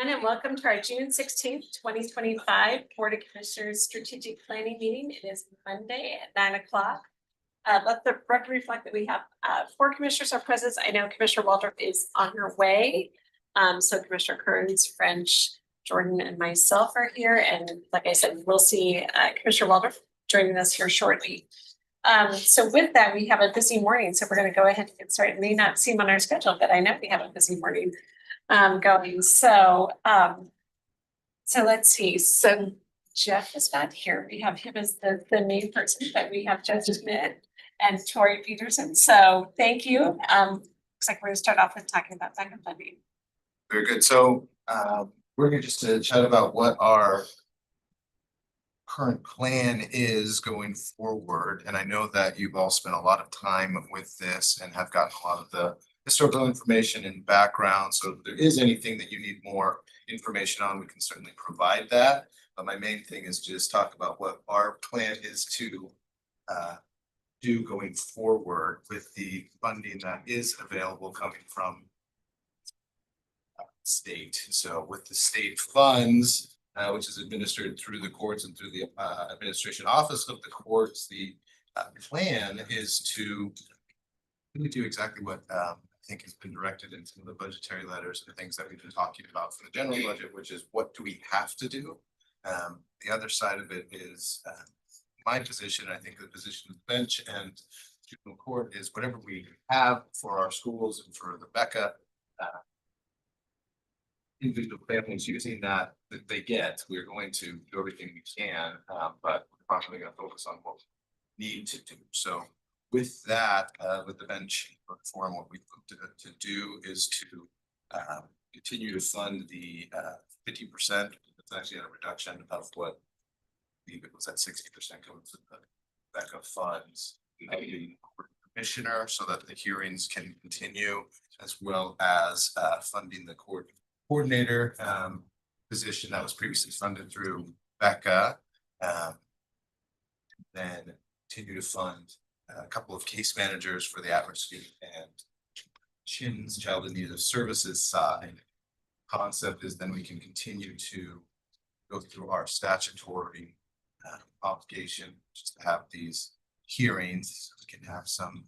And welcome to our June 16th, 2025 Board of Commissioners Strategic Planning Meeting. It is Monday at 9 o'clock. Let the record reflect that we have four commissioners are present. I know Commissioner Waldrop is on her way. So Commissioner Kearns, French, Jordan, and myself are here. And like I said, we'll see Commissioner Waldrop joining us here shortly. So with that, we have a busy morning. So we're going to go ahead and get started. It may not seem on our schedule, but I know we have a busy morning going. So let's see. So Jeff is not here. We have him as the main person, but we have Jeff Schmidt and Tori Peterson. So thank you. Looks like we're going to start off with talking about second funding. Very good. So we're going to just chat about what our current plan is going forward. And I know that you've all spent a lot of time with this and have gotten a lot of the historical information and background. So if there is anything that you need more information on, we can certainly provide that. But my main thing is just talk about what our plan is to do going forward with the funding that is available coming from state. So with the state funds, which is administered through the courts and through the administration office of the courts, the plan is to really do exactly what I think has been directed in some of the budgetary letters and the things that we've been talking about for the general budget, which is what do we have to do? The other side of it is my position. I think the position of the bench and juvenile court is whatever we have for our schools and for the Becca individual families using that they get. We're going to do everything we can, but we're probably going to focus on what we need to do. So with that, with the bench reform, what we look to do is to continue to fund the 50%. It's actually a reduction of what I believe it was at 60% coming from the Becca funds. The commissioner, so that the hearings can continue, as well as funding the court coordinator position that was previously funded through Becca. Then continue to fund a couple of case managers for the at-risk youth and CHIN's child in need of services side. Concept is then we can continue to go through our statutory obligation just to have these hearings. We can have some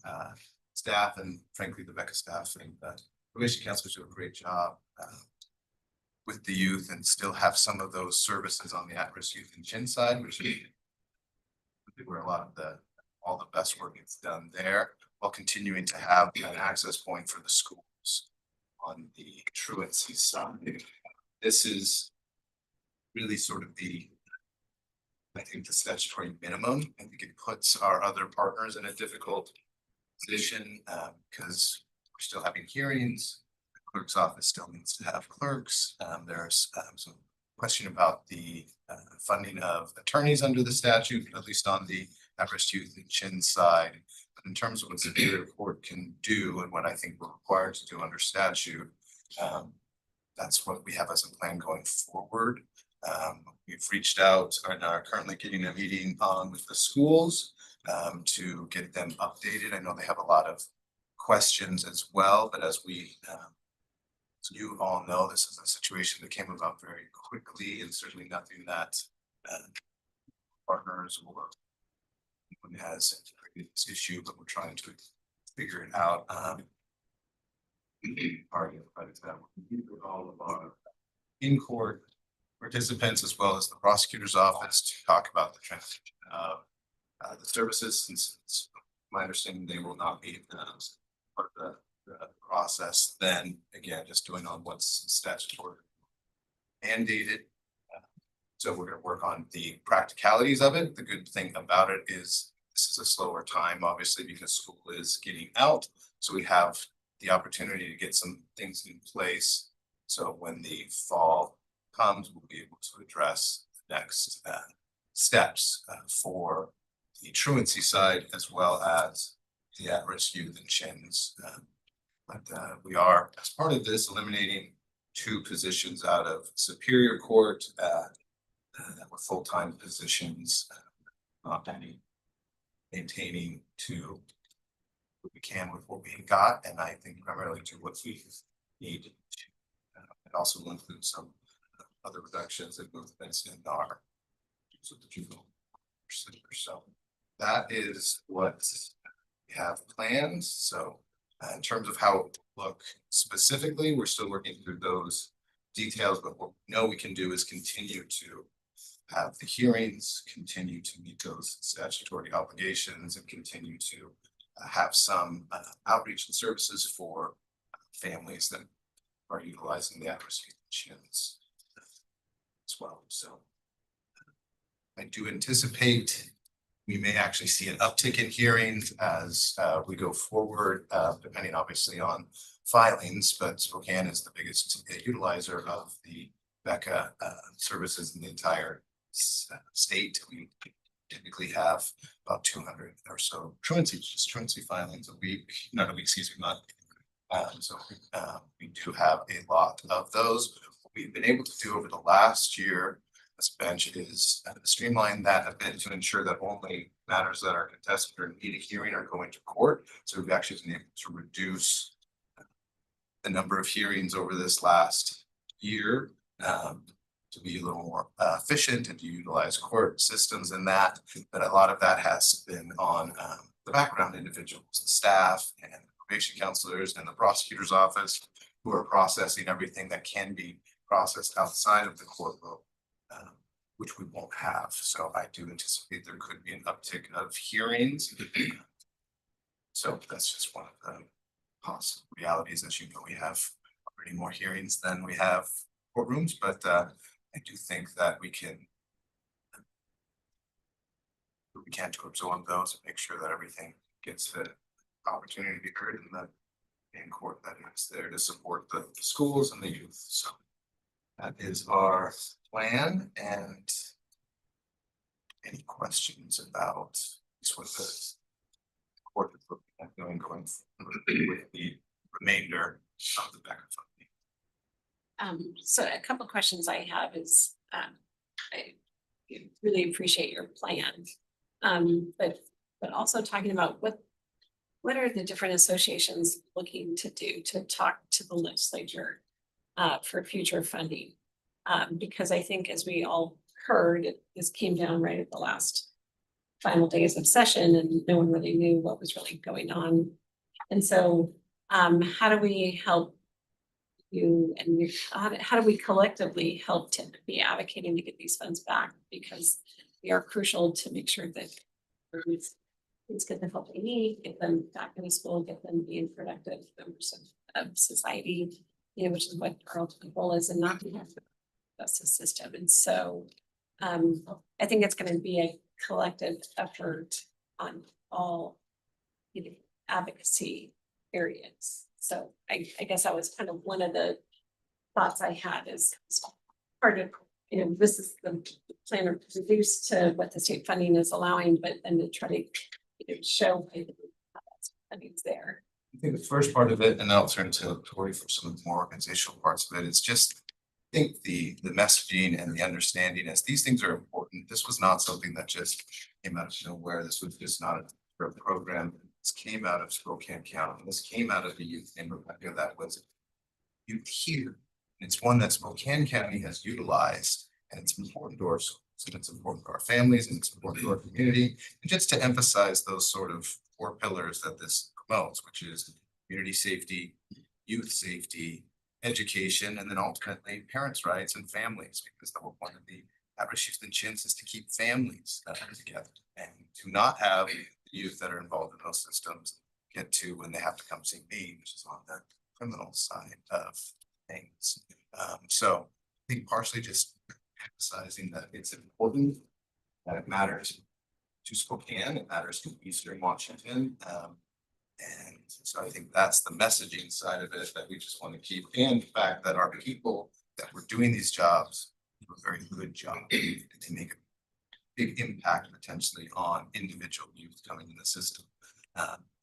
staff and frankly the Becca staff and probation counselors do a great job with the youth and still have some of those services on the at-risk youth and CHIN side, which is where a lot of all the best work gets done there, while continuing to have an access point for the schools on the truancy side. This is really sort of I think the statutory minimum. I think it puts our other partners in a difficult position because we're still having hearings. Clerk's office still needs to have clerks. There's some question about the funding of attorneys under the statute, at least on the at-risk youth and CHIN side. But in terms of what Superior Court can do and what I think we're required to do under statute, that's what we have as a plan going forward. We've reached out and are currently getting a meeting on with the schools to get them updated. I know they have a lot of questions as well, but as you all know, this is a situation that came about very quickly and certainly nothing that partners or anyone has this issue, but we're trying to figure it out. All of our in-court participants as well as the prosecutor's office to talk about the transition of the services, since it's my understanding they will not be part of the process. Then again, just doing on what's statutory mandated. So we're going to work on the practicalities of it. The good thing about it is this is a slower time, obviously, because school is getting out. So we have the opportunity to get some things in place. So when the fall comes, we'll be able to address the next steps for the truancy side, as well as the at-risk youth and CHINs. But we are, as part of this, eliminating 2 positions out of Superior Court that were full-time positions, not any maintaining to what we can with what we got, and I think primarily to what we need to. It also will include some other reductions and movements in our. So the juvenile center. So that is what we have planned. So in terms of how it will look specifically, we're still working through those details, but what we know we can do is continue to have the hearings, continue to meet those statutory obligations, and continue to have some outreach and services for families that are utilizing the at-risk conditions as well. So I do anticipate we may actually see an uptick in hearings as we go forward, depending obviously on filings, but Spokane is the biggest utilizer of the BECA services in the entire state. We typically have about 200 or so truancy filings a week, not a week, excuse me, month. So we do have a lot of those. What we've been able to do over the last year, this bench is streamline that a bit to ensure that only matters that are contested or need a hearing are going to court. So we've actually been able to reduce the number of hearings over this last year to be a little more efficient and to utilize court systems and that. But a lot of that has been on the background individuals, the staff and probation counselors and the prosecutor's office who are processing everything that can be processed outside of the courtroom, which we won't have. So I do anticipate there could be an uptick of hearings. So that's just one of the possible realities. As you know, we have already more hearings than we have courtrooms, but I do think that we can to absorb those and make sure that everything gets the opportunity to be heard in the in court that is there to support the schools and the youth. So that is our plan. And any questions about what the court is looking at doing going forward with the remainder of the BECA funding? So a couple of questions I have is, I really appreciate your plan. But also talking about what are the different associations looking to do to talk to the legislature for future funding? Because I think as we all heard, this came down right at the last final days of session and no one really knew what was really going on. And so how do we help you and how do we collectively help to be advocating to get these funds back? Because they are crucial to make sure that kids get the help they need, get them back into school, get them being productive members of society, you know, which is what our ultimate goal is, and not to have the justice system. And so I think it's going to be a collective effort on all advocacy areas. So I guess that was kind of one of the thoughts I had is part of, you know, this is the plan to reduce to what the state funding is allowing, but then to try to show how that's funding's there. I think the first part of it, and then I'll turn to Tori for some of the more organizational parts of it, is just I think the messaging and the understanding as these things are important. This was not something that just came out of nowhere. This was just not a program. This came out of Spokane County. This came out of the youth neighborhood that was youth here. And it's one that Spokane County has utilized, and it's important to our schools, and it's important to our families, and it's important to our community. And just to emphasize those sort of four pillars that this promotes, which is community safety, youth safety, education, and then ultimately parents' rights and families, because the whole point of the at-risk youth and CHINS is to keep families together and to not have youth that are involved in those systems get to when they have to come see me, which is on the criminal side of things. So I think partially just emphasizing that it's important, that it matters to Spokane, it matters to Eastern Washington. And so I think that's the messaging side of it that we just want to keep, and the fact that our people that were doing these jobs do a very good job. They make a big impact potentially on individual youth coming in the system.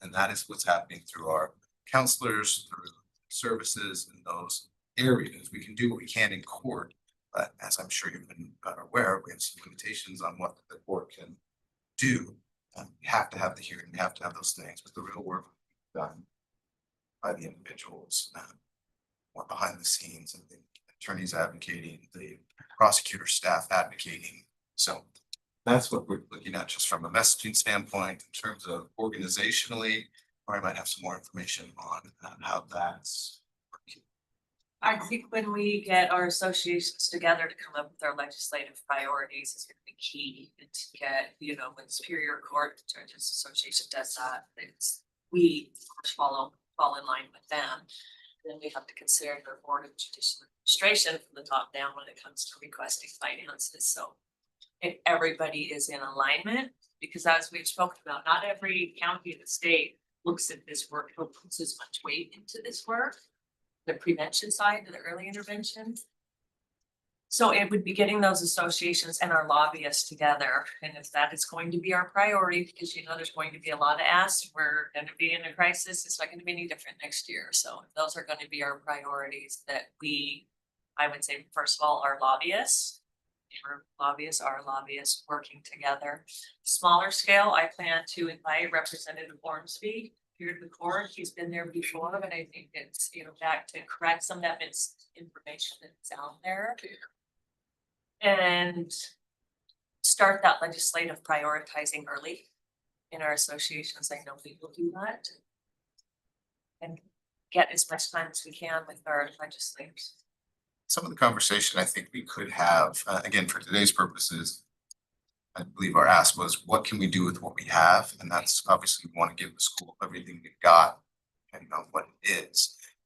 And that is what's happening through our counselors, through services in those areas. We can do what we can in court, but as I'm sure you've been aware, we have some limitations on what the court can do. We have to have the hearing, we have to have those things, but the real work done by the individuals or behind the scenes and attorneys advocating, the prosecutor staff advocating. So that's what we're looking at just from a messaging standpoint in terms of organizationally. Or I might have some more information on how that's working. I think when we get our associations together to come up with our legislative priorities is gonna be key and to get, you know, when Superior Court Judges Association does that, it's, we of course fall in line with them. Then we have to consider the Board of Judicial Administration from the top down when it comes to requesting finances, so. If everybody is in alignment, because as we've spoken about, not every county in the state looks at this work, or puts as much weight into this work. The prevention side, the early intervention. So it would be getting those associations and our lobbyists together, and if that is going to be our priority, because you know, there's going to be a lot of asks, we're gonna be in a crisis, it's not gonna be any different next year, so if those are gonna be our priorities that we. I would say, first of all, our lobbyists. Our lobbyists working together. Smaller scale, I plan to invite Representative Ormsby here to the court. He's been there before, but I think it's, you know, back to correct some of that misinformation that's out there. And start that legislative prioritizing early in our associations. I know we will do that. And get as much time as we can with our legislators. Some of the conversation I think we could have, again, for today's purposes. I believe our ask was, what can we do with what we have? And that's obviously we want to give the school everything we've got. And you know what it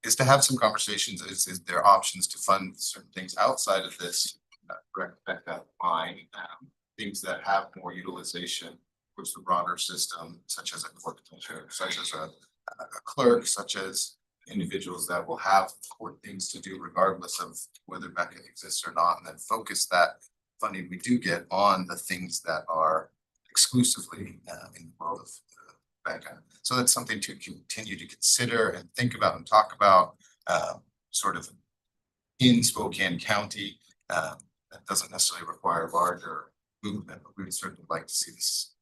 is to have some conversations, is there options to fund certain things outside of this. Back that line, things that have more utilization towards the broader system, such as a court, such as a clerk, such as individuals that will have court things to do regardless of whether Becca exists or not, and then focus that funding we do get on the things that are exclusively in the world of Becca. So that's something to continue to consider and think about and talk about, sort of in Spokane County. That doesn't necessarily require larger movement, but we would certainly like to see this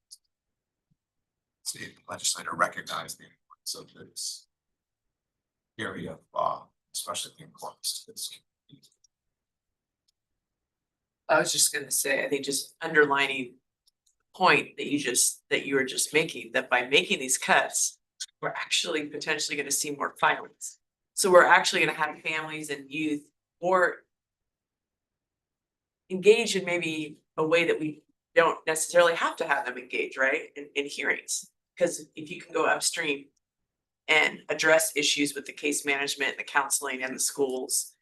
state legislator recognize the importance of this area of law, especially in accordance to this. I was just gonna say, I think just underlining the point that you were just making, that by making these cuts, we're actually potentially gonna see more violence. So we're actually gonna have families and youth more engaged in maybe a way that we don't necessarily have to have them engage, right? In hearings, because if you can go upstream and address issues with the case management, the counseling and the schools,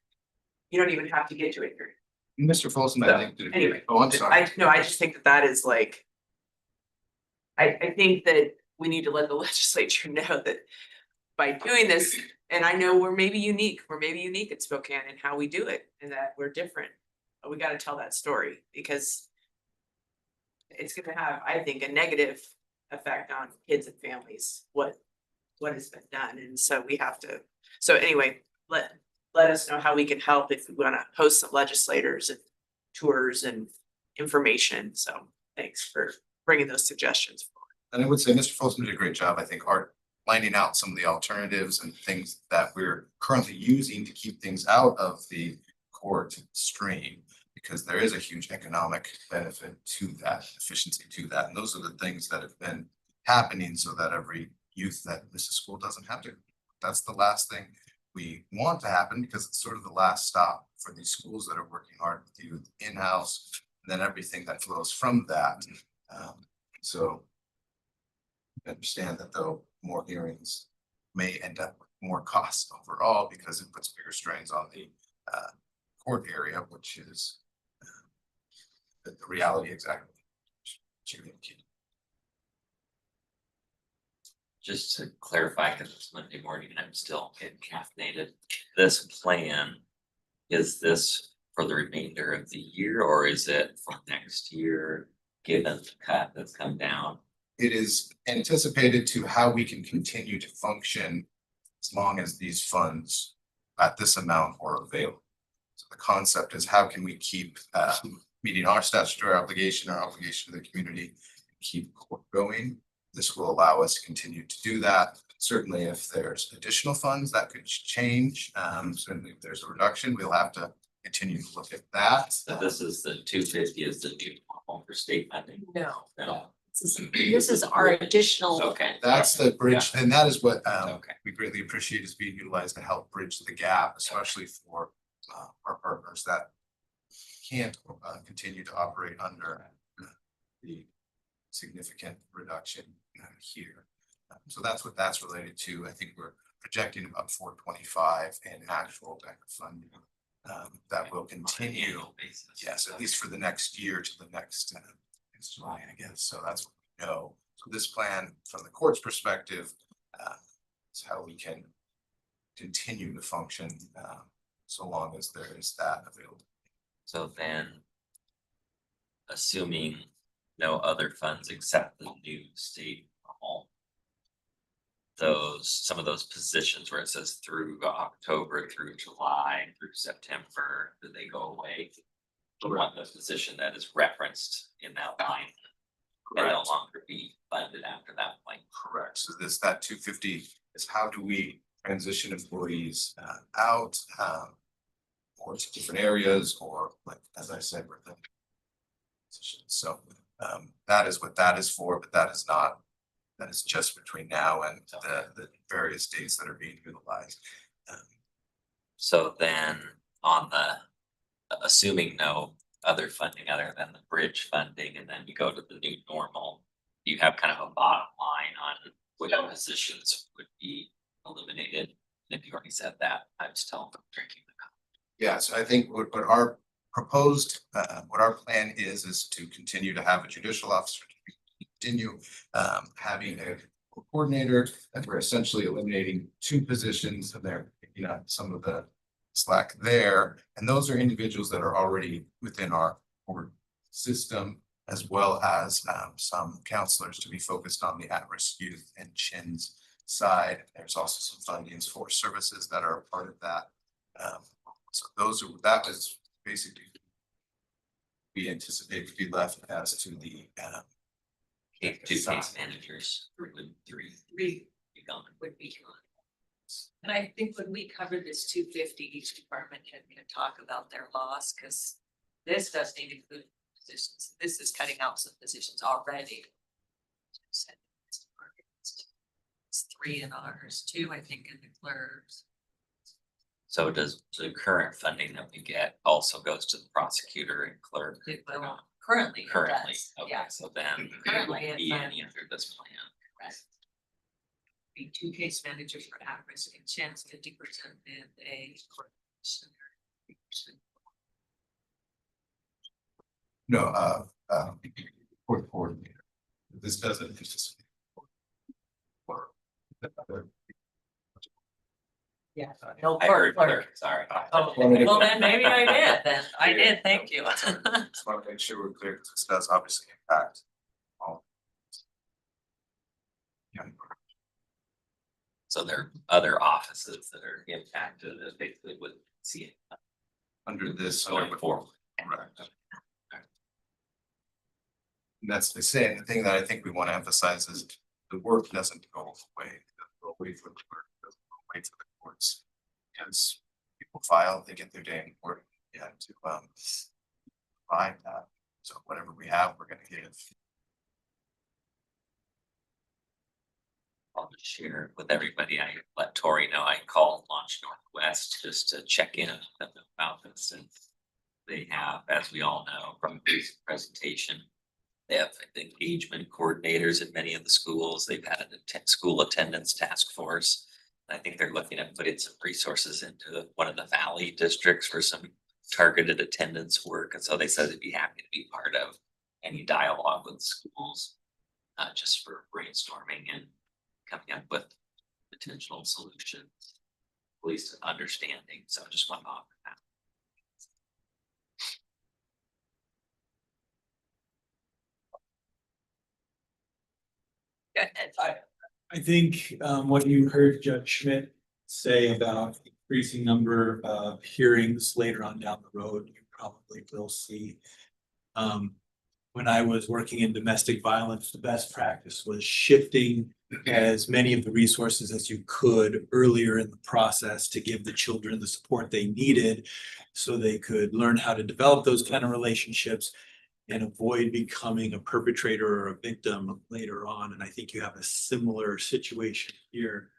you don't even have to get to a hearing. Mr. Folsom, I think. Anyway, Oh, I'm sorry. I just think that is like. I think that we need to let the legislature know that by doing this, and I know we're maybe unique in Spokane in how we do it, and that we're different. But we gotta tell that story, because it's gonna have, I think, a negative effect on kids and families, what has been done, and so we have to, so anyway, let us know how we can help if we wanna host some legislators and tours and information, so thanks for bringing those suggestions forward. And I would say Mr. Folsom did a great job, I think, lining out some of the alternatives and things that we're currently using to keep things out of the court stream, because there is a huge economic benefit to that, efficiency to that, and those are the things that have been happening so that every youth that misses school doesn't have to. That's the last thing we want to happen, because it's sort of the last stop for these schools that are working hard with you in-house, and then everything that flows from that. So I understand that though more hearings may end up with more costs overall, because it puts bigger strains on the court area, which is the reality exactly. Just to clarify, because it's Monday morning and I'm still getting caffeinated, this plan, is this for the remainder of the year or is it for next year, given the cut that's come down? It is anticipated to how we can continue to function as long as these funds at this amount are available. So the concept is, how can we keep meeting our statutory obligation, our obligation to the community, keep court going? This will allow us to continue to do that. Certainly, if there's additional funds that could change, certainly if there's a reduction, we'll have to continue to look at that. So this is the 250 is the new normal for state funding? No, No, this is our additional. okay. That's the bridge, and that is what Okay. we greatly appreciate is being utilized to help bridge the gap, especially for our partners that can't continue to operate under the significant reduction here. So that's what that's related to. I think we're projecting about 425 in actual back funding that will On an continue. annual basis. Yes, at least for the next year to the next July, I guess. So that's what we know. So this plan, from the court's perspective, is how we can continue to function so long as there is that available. So then. Assuming no other funds except the new state normal. Some of those positions where it says through October, through July, through September, do they go away? The one, the position that is referenced in that line. Can no Correct. longer be funded after that point. Correct. So that 250 is how do we transition employees out or to different areas, or like, as I said, we're the positions. So that is what that is for, but that is not, that is just between now and the various dates that are being utilized. So then on assuming no other funding other than the bridge funding, and then you go to the new normal. Do you have kind of a bottom line on which positions would be eliminated? And if you already said that, I'm still drinking the cup. Yeah, so I think what our proposed, what our plan is to continue to have a judicial officer. Continue having a coordinator, and we're essentially eliminating two positions, and they're picking up some of the slack there. And those are individuals that are already within our board system, as well as some counselors to be focused on the at-risk youth and CHIN's side. There's also some fundings for services that are a part of that. So that is basically we anticipate to be left as to the Two case managers, three. Three Be gone. would be gone. And I think when we covered this 250, each department had to talk about their loss, because this doesn't even include positions. This is cutting out some positions already. It's 3 in ours, 2, I think, in the clerks. So does the current funding that we get also goes to the prosecutor and clerk? It will currently. it Currently, does, okay, Yeah, so then there Currently won't it be does. any under this plan. correct. Be 2 case managers for at-risk and chance 50% and a coordination. no, court coordinator. This doesn't anticipate. Yeah. No, I heard clerk, sorry. Oh, well, then maybe I did, then, I did, thank you. Just want to make sure we're clear, because this does obviously impact all. County clerk. So there are other offices that are impacted that basically wouldn't see it Under this. going forward. Correct. And that's the same, the thing that I think we want to emphasize is the work doesn't go away, it doesn't go away for the work, it doesn't go away for the courts. Because people file, they get their day in court, to find that, so whatever we have, we're gonna give. I'll just share with everybody. I let Tori know I called Launch Northwest just to check in on them about this, and they have, as we all know from this presentation, they have engagement coordinators in many of the schools. They've had a school attendance task force. I think they're looking at putting some resources into one of the valley districts for some targeted attendance work, and so they said they'd be happy to be part of any dialogue with schools, just for brainstorming and coming up with potential solutions, at least understanding. So I just want to offer that. Go ahead. I think what you heard Judge Schmidt say about increasing number of hearings later on down the road, you probably will see. when I was working in domestic violence, the best practice was shifting as many of the resources as you could earlier in the process to give the children the support they needed so they could learn how to develop those kind of relationships and avoid becoming a perpetrator or a victim later on. And I think you have a similar situation here.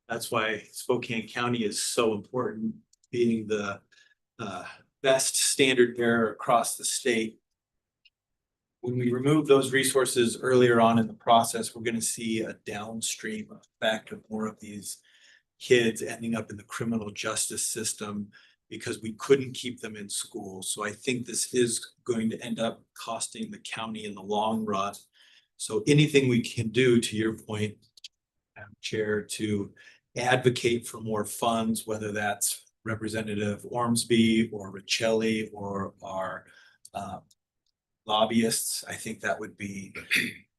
That's why Spokane County is so important, being the best standard bearer across the state. When we remove those resources earlier on in the process, we're gonna see a downstream effect of more of these kids ending up in the criminal justice system because we couldn't keep them in school. So I think this is going to end up costing the county in the long run. So anything we can do, to your point, Madam Chair, to advocate for more funds, whether that's Representative Ormsby or Riccelli or our lobbyists, I think that would be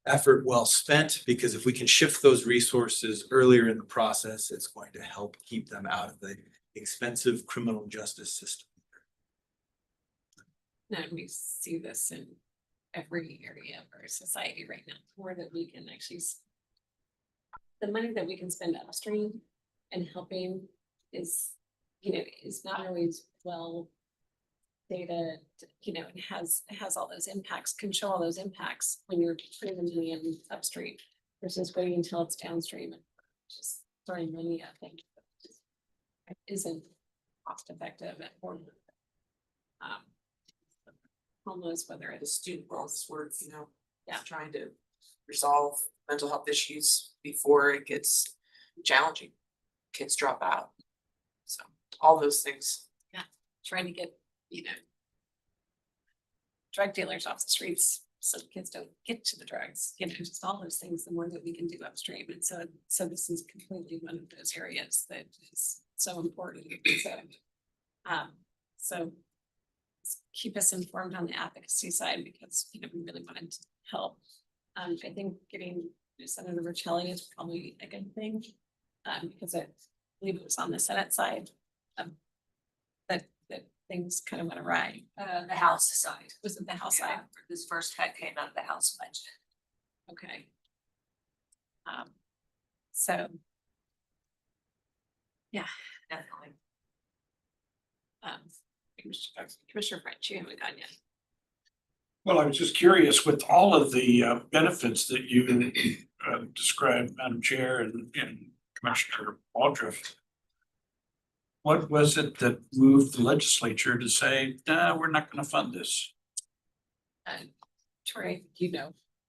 effort well spent, because if we can shift those resources earlier in the process, it's going to help keep them out of the expensive criminal justice system. And we see this in every area of our society right now, more that we can actually. The money that we can spend upstream and helping is, is not always well. Data, it has all those impacts, can show all those impacts when you're putting the money in upstream versus waiting until it's downstream and just throwing money at things. That isn't cost effective or homeless, whether The it's student wellness work, Yeah. trying to resolve mental health issues before it gets challenging. Kids drop out. So all those things. trying to get, drug dealers off the streets so kids don't get to the drugs, just all those things, the more that we can do upstream. And so this is completely one of those areas that is so important. So keep us informed on the advocacy side because, we really wanted to help. I think getting Senator Riccelli is probably a good thing. Because I believe it was on the Senate side. That things kind of went awry. The House side. Was it the House Yeah, side? this first cut came out of the House budget. Okay. So, Definitely. Commissioner French, you haven't gone yet. Well, I was just curious with all of the benefits that you described, Madam Chair and Commissioner Waldron. What was it that moved the legislature to say, nah, we're not gonna fund this? Troy,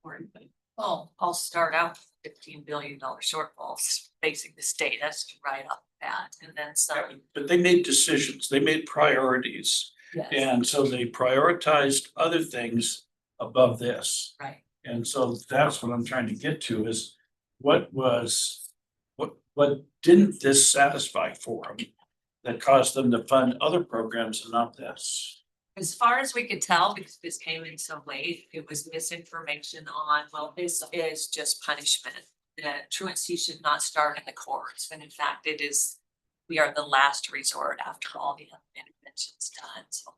Warren, but Well, I'll start out with $15 billion shortfalls facing the state. That's right off the bat. And then some. But they made decisions, they made priorities, Yes. and so they prioritized other things above this. Right. And so that's what I'm trying to get to is what didn't this satisfy for them? That caused them to fund other programs and not this. As far as we could tell, because this came in so late, it was misinformation on, well, this is just punishment. That truancy should not start in the courts, when in fact it is, we are the last resort after all the other interventions done. So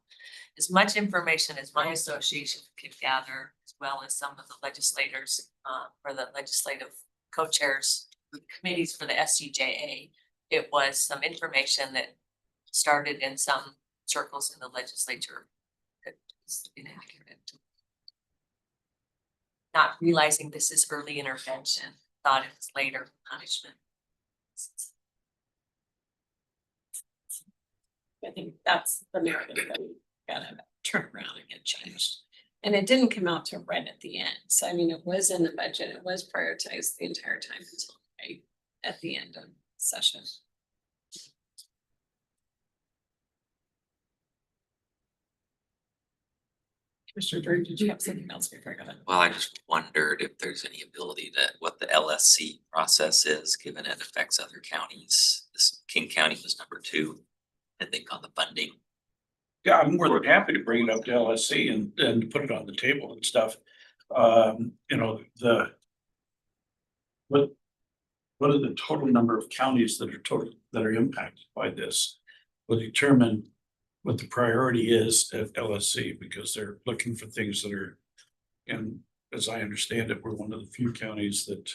as much information as my association could gather, as well as some of the legislators, or the legislative co-chairs, committees for the SCJA, it was some information that started in some circles in the legislature that is inaccurate. Not realizing this is early intervention, thought it was later punishment. I think that's the narrative that we gotta turn around and get changed. And it didn't come out to red at the end. So I mean, it was in the budget, it was prioritized the entire time until right at the end of session. Commissioner Drew, did you have something else before I go? Well, I just wondered if there's any ability that what the LSC process is, given it affects other counties. This King County was number 2, I think, on the funding. Yeah, I'm more than happy to bring it up to LSC and put it on the table and stuff. What are the total number of counties that are impacted by this? Will determine what the priority is at LSC, because they're looking for things that are And as I understand it, we're one of the few counties that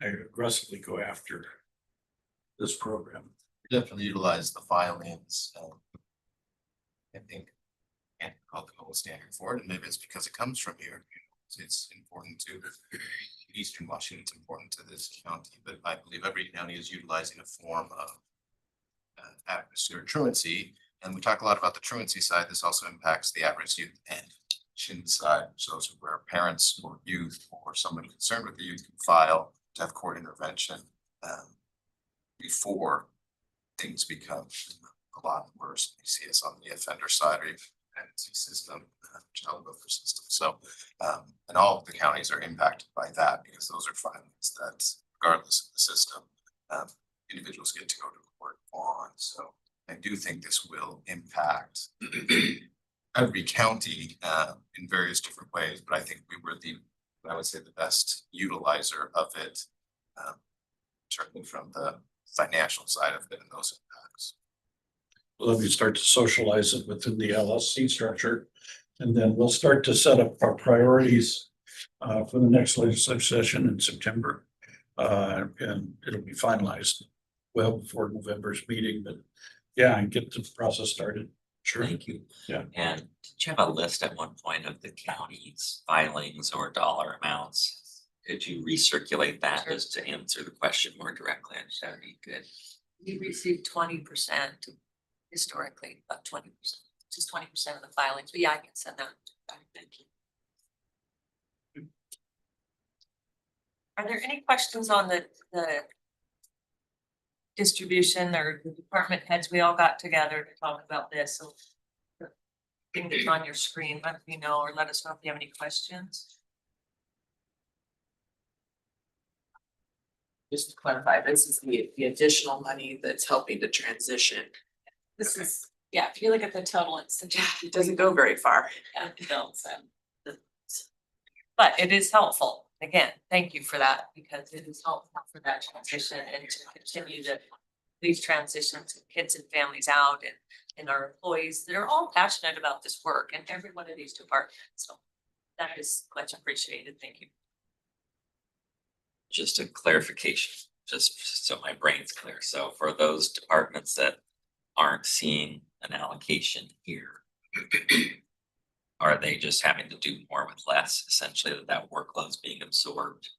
aggressively go after this program. Definitely utilize the filings. I think and call the gold standard for it, and maybe it's because it comes from here. It's important to Eastern Washington's important to this county, but I believe every county is utilizing a form of at-risk or truancy. And we talk a lot about the truancy side. This also impacts the at-risk youth and chin side. So it's where parents or youth or someone concerned with the youth can file to have court intervention before things become a lot worse. You see us on the offender side or dependency system, child welfare system. So, and all of the counties are impacted by that because those are filings that, regardless of the system, individuals get to go to court on. So I do think this will impact every county in various different ways, but I think we were I would say the best utilizer of it, certainly from the financial side of it and those impacts. Let me start to socialize it within the LLC structure. And then we'll start to set up our priorities for the next legislative session in September. And it'll be finalized well before November's meeting, but yeah, and get the process started. Sure. Thank you. Yeah. And did you have a list at one point of the county's filings or dollar amounts? Could you recirculate that Sure. just to answer the question more directly? That'd be good. We received 20% historically, about 20%, which is 20% of the filings, but yeah, I can send that. back. Thank you. Are there any questions on the distribution or the department heads? We all got together to talk about this, so. Thing that's on your screen, let me know or let us know if you have any questions. Just to clarify, this is the additional money that's helping to transition. This is, yeah, if you look at the total, it's the. It doesn't go very far. Yeah, bill, so. But it is helpful. Again, thank you for that, because it is helpful for that transition and to continue to these transitions, kids and families out and our employees that are all passionate about this work and every one of these departments. So that is much appreciated. Thank you. Just a clarification, just so my brain's clear. So for those departments that aren't seeing an allocation here, are they just having to do more with less, essentially that workload's being absorbed?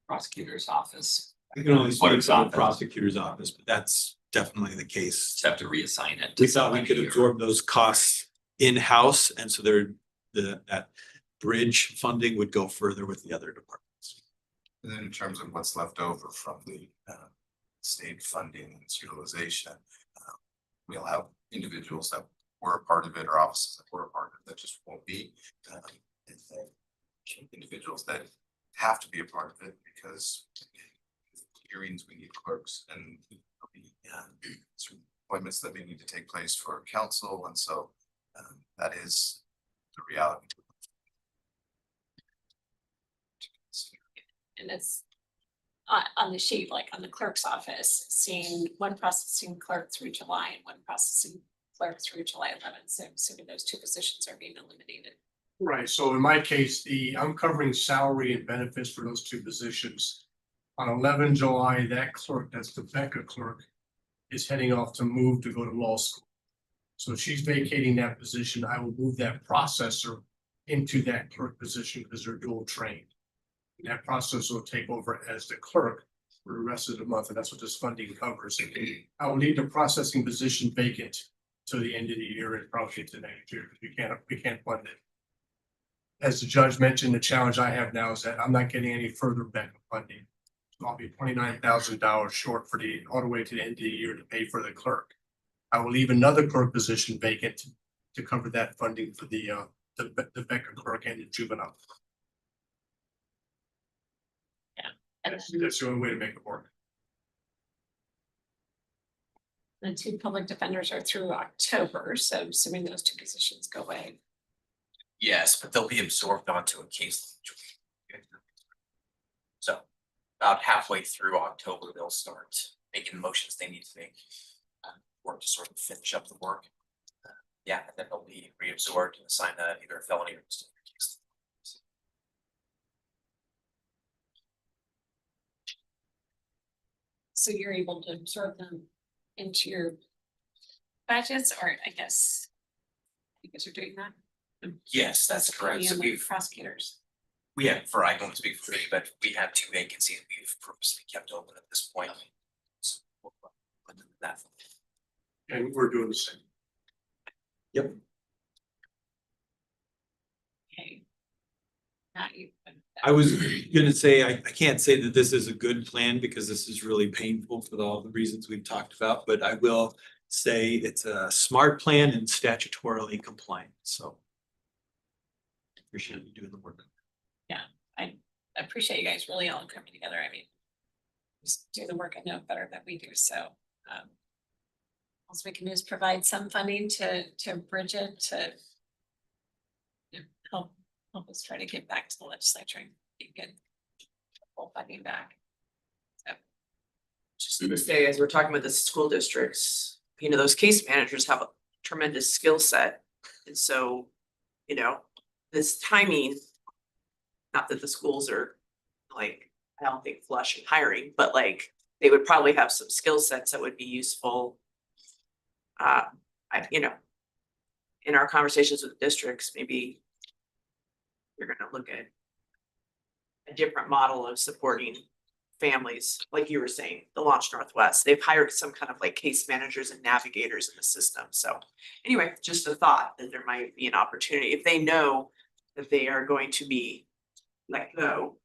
Prosecutor's office, I can only speak Clerk's for the office. prosecutor's office, but that's definitely the case. just have to reassign it. to We thought we somebody could or- absorb those costs in-house, and so that bridge funding would go further with the other departments. And then in terms of what's left over from the state funding and its utilization, we'll have individuals that were a part of it or offices that were a part of it that just won't be. And then individuals that have to be a part of it because hearings, we need clerks and there'll be certain appointments that may need to take place for council. And so that is the reality. And it's on the sheet, like on the clerk's office, seeing one processing clerk through July and one processing clerk through July 11. So assuming those two positions are being eliminated. Right, so in my case, I'm covering salary and benefits for those two positions. On 11 July, that clerk, that's the Becca clerk, is heading off to move to go to law school. So she's vacating that position. I will move that processor into that clerk position because they're dual trained. And that processor will take over as the clerk for the rest of the month, and that's what this funding covers. I will leave the processing position vacant till the end of the year and probably to next year, because we can't fund it. As the judge mentioned, the challenge I have now is that I'm not getting any further backup funding. So I'll be $29,000 short for all the way to the end of the year to pay for the clerk. I will leave another clerk position vacant to cover that funding for the Becker clerk and the juvenile. That's the only way to make it work. The two public defenders are through October, so assuming those two positions go away. Yes, but they'll be absorbed onto a case. So about halfway through October, they'll start making the motions they need to make. Work to sort of finish up the work. Yeah, and then they'll be reabsorbed and assigned either a felony or misdemeanor case. so you're able to absorb them into your budgets, or I guess you guys are doing that? Yes, that's correct. So And we've, prosecutors. we have, for, I don't speak for me, but we have 2 vacancies we've purposely kept open at this point. So we'll put them in that. And we're doing the same. Okay. Not you. but- I was gonna say, I can't say that this is a good plan because this is really painful for all the reasons we've talked about, but I will say it's a smart plan and statutorily compliant, so. Appreciate you doing the work. I appreciate you guys really all coming together. I mean, just do the work I know better than we do, so. All we can do is provide some funding to bridge it, to you know, help us try to get back to the legislature and get full funding back. Just to say, as we're talking about the school districts, you know, those case managers have a tremendous skill set. And so, you know, this timing, not that the schools are like, I don't think flush in hiring, but like, they would probably have some skill sets that would be useful. You know, in our conversations with districts, maybe you're gonna look at a different model of supporting families, like you were saying, the Launch Northwest, they've hired some kind of like case managers and navigators in the system. So anyway, just a thought that there might be an opportunity if they know that they are going to be let go,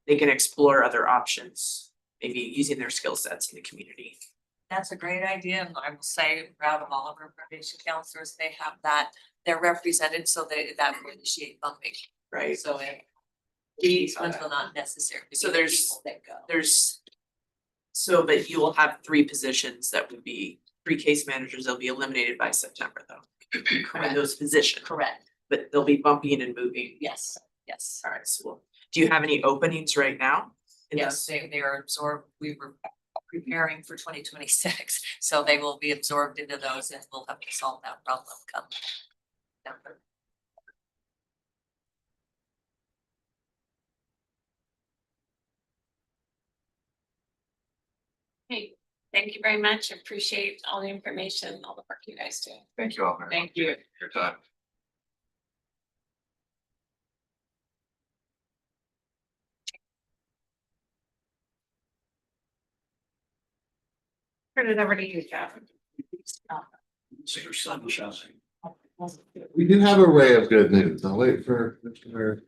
they can explore other options, maybe using their skill sets in the community. That's a great idea, and I will say, proud of all of our probation counselors, they have that, they're represented, so that will initiate bumping, Right. so We, ones will not necessarily. So be the there's- people that go. but you will have 3 positions that would be 3 case managers, they'll be eliminated by September though. In Correct. those positions, Correct, but they'll be bumping and moving. yes, yes. All right, so do you have any openings right now? in Yes, this? they are absorbed, we were preparing for 2026, so they will be absorbed into those and we'll have to solve that problem come September. Hey, thank you very much. Appreciate all the information, all the work you guys do. Thank you all very much. Thank you. for your time. Turn it over to you, Jeff. We do have a ray of good news. I'll wait for Commissioner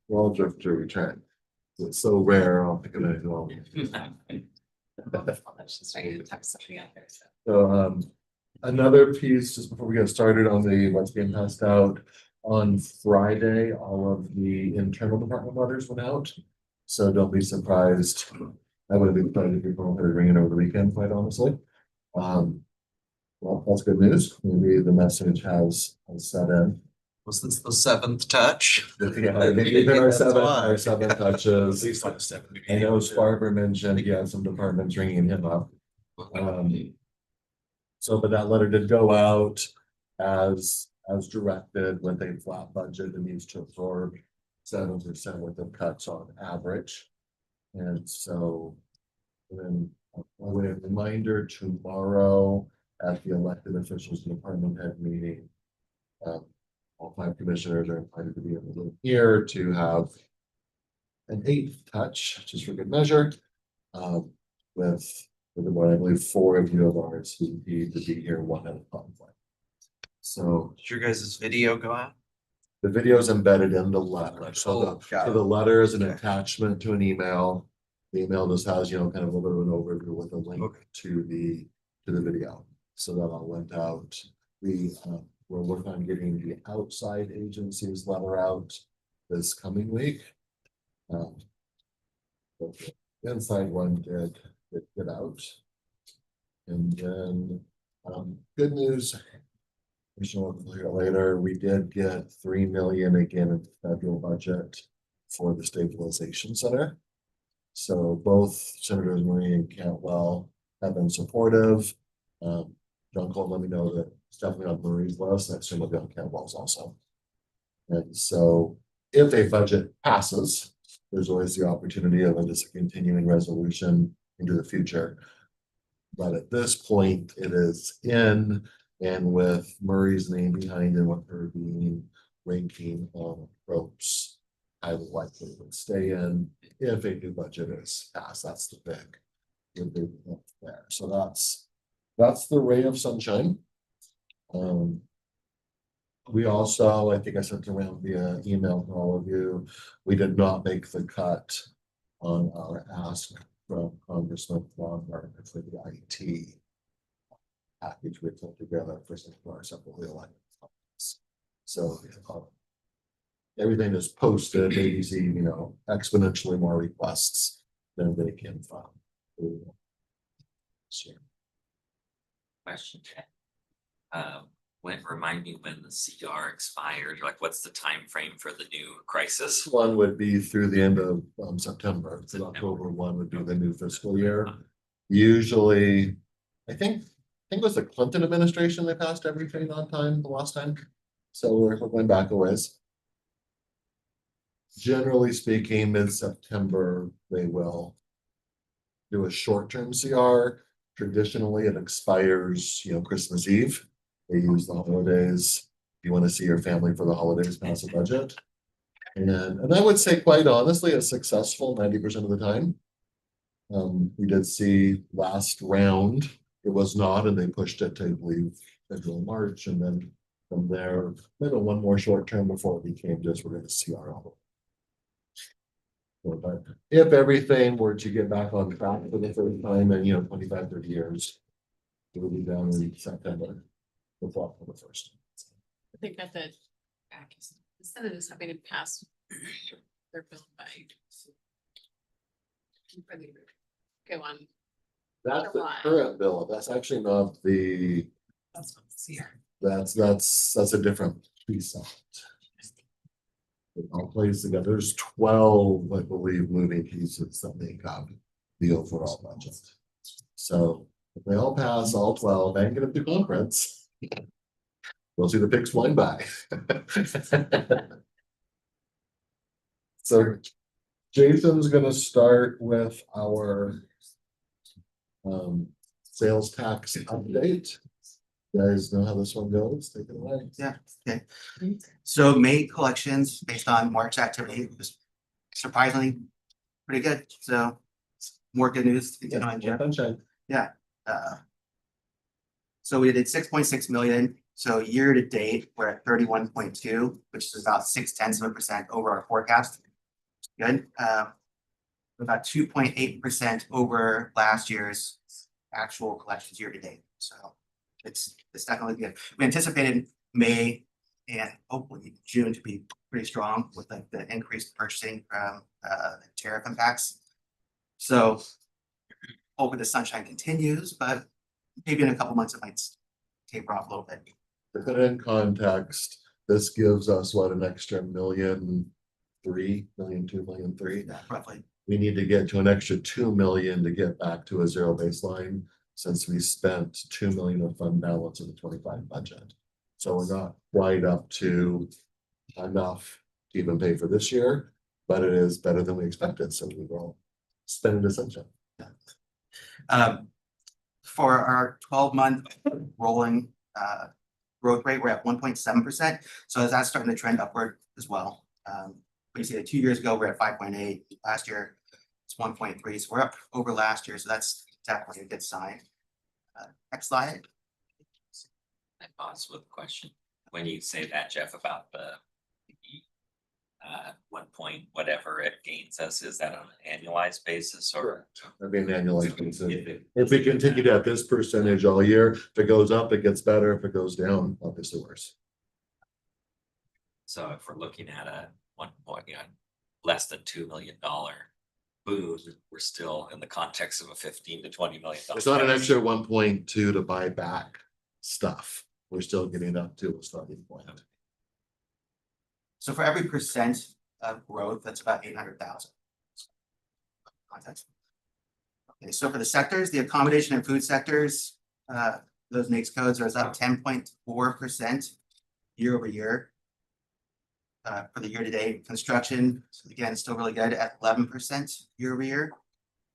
Waldron to return. It's so rare, I'll pick it up. Just trying to tuck something out there, so. So, another piece, just before we get started on the what's being passed out. On Friday, all of the internal department letters went out. So don't be surprised. I would have been excited if people were ringing over the weekend, quite honestly. Well, that's good news. Maybe the message has set in. Was this the 7th touch? Yeah, I think we've been our That's seven why. touches. At least like 7. I know Sparber mentioned he had some departments ringing him up. So, but that letter did go out as directed with a flat budget and needs to absorb 7% worth of cuts on average. And so then a way of reminder tomorrow at the elected officials department head meeting. All 5 commissioners are invited to be in the room here to have an 8th touch, just for good measure. With what I believe 4 of you of ours who need to be here, 1 at a conflict. So Did your guys' video go out? the video is embedded in the letter, so Oh, got so it. the letter is an Okay. attachment to an email. The email just has, kind of a little bit of an overview with a link Okay. to the video. So that all went out. We're working on getting the outside agencies letter out this coming week. But the inside one did get out. And then, good news. We shall look later, we did get 3 million again in the federal budget for the stabilization center. So both Senators Marie and Cantwell have been supportive. John Cole let me know that it's definitely on Marie's list, I assume it'll be on Cantwell's also. And so if a budget passes, there's always the opportunity of just a continuing resolution into the future. But at this point, it is in, and with Murray's name behind it, with her being ranking on ropes. I would likely would stay in if a new budget is passed. That's the big. There, so that's the ray of sunshine. We also, I think I sent around via email to all of you, we did not make the cut on our ask from Congressman Baumgartner for the IT package we put together for some of our separately elected offices. So everything is posted, maybe see, exponentially more requests than they can file. Sure. Question. Remind me when the CR expired, like what's the time frame for the new crisis? This one would be through the end of September. So October 1 would be the new fiscal year. Usually, I think it was the Clinton administration, they passed everything on time the last time. So we're going back a ways. Generally speaking, mid-September, they will do a short-term CR. Traditionally, it expires, Christmas Eve. They use the holidays. If you want to see your family for the holidays, pass a budget. And I would say, quite honestly, it's successful 90% of the time. We did see last round, it was not, and they pushed it to, I believe, February, March, and then from there, maybe one more short term before it became just we're going to CR all. But if everything were to get back on track for the first time in 25, 30 years, it would be down in September. The fall for the first. I think that the Senate is having to pass their bill by. Go on. That's the July. current bill. That's actually not the, That's what it's here. that's a different piece of it. It all plays together. There's 12, I believe, moving pieces that make up the overall budget. So if they all pass all 12 and get up to conference. We'll see the pigs flying by. So Jason's gonna start with our sales tax update. You guys know how this one goes? Take it away. Yeah, okay. So May collections based on March activity was surprisingly pretty good. So more good news. Sunshine. So we did 6.6 million. So year to date, we're at 31.2, which is about 0.6% over our forecast. Good. About 2.8% over last year's actual collections year to date. So it's definitely good. We anticipated May and hopefully June to be pretty strong with like the increased purchasing from tariff impacts. So hoping the sunshine continues, but maybe in a couple months it might taper off a little bit. To put it in context, this gives us what, an extra $1.3 million, $2.3 million. Yeah, roughly. We need to get to an extra 2 million to get back to a zero baseline, since we spent 2 million of fund balance in the 25 budget. So we're not quite up to enough to even pay for this year, but it is better than we expected. So we will spend it essentially. For our 12-month rolling growth rate, we're at 1.7%. So that's starting to trend upward as well. You see that 2 years ago, we're at 5.8. Last year, it's 1.3. So we're up over last year. So that's definitely a good sign. Next slide. I pause with a question. When you say that, Jeff, about the 1 point whatever it gains us, is that on an annualized basis or? That'd be an annualized basis. If we continue at this percentage all year, if it goes up, it gets better. If it goes down, obviously worse. So if we're looking at a 1 point, less than $2 million boom, we're still in the context of a 15 to 20 million. It's not an extra 1.2 to buy back stuff. We're still getting up to a starting point. So for every percent of growth, that's about 800,000. Okay, so for the sectors, the accommodation and food sectors, those NAICS codes are up 10.4% year over year. For the year to date, construction, again, still really good at 11% year over year.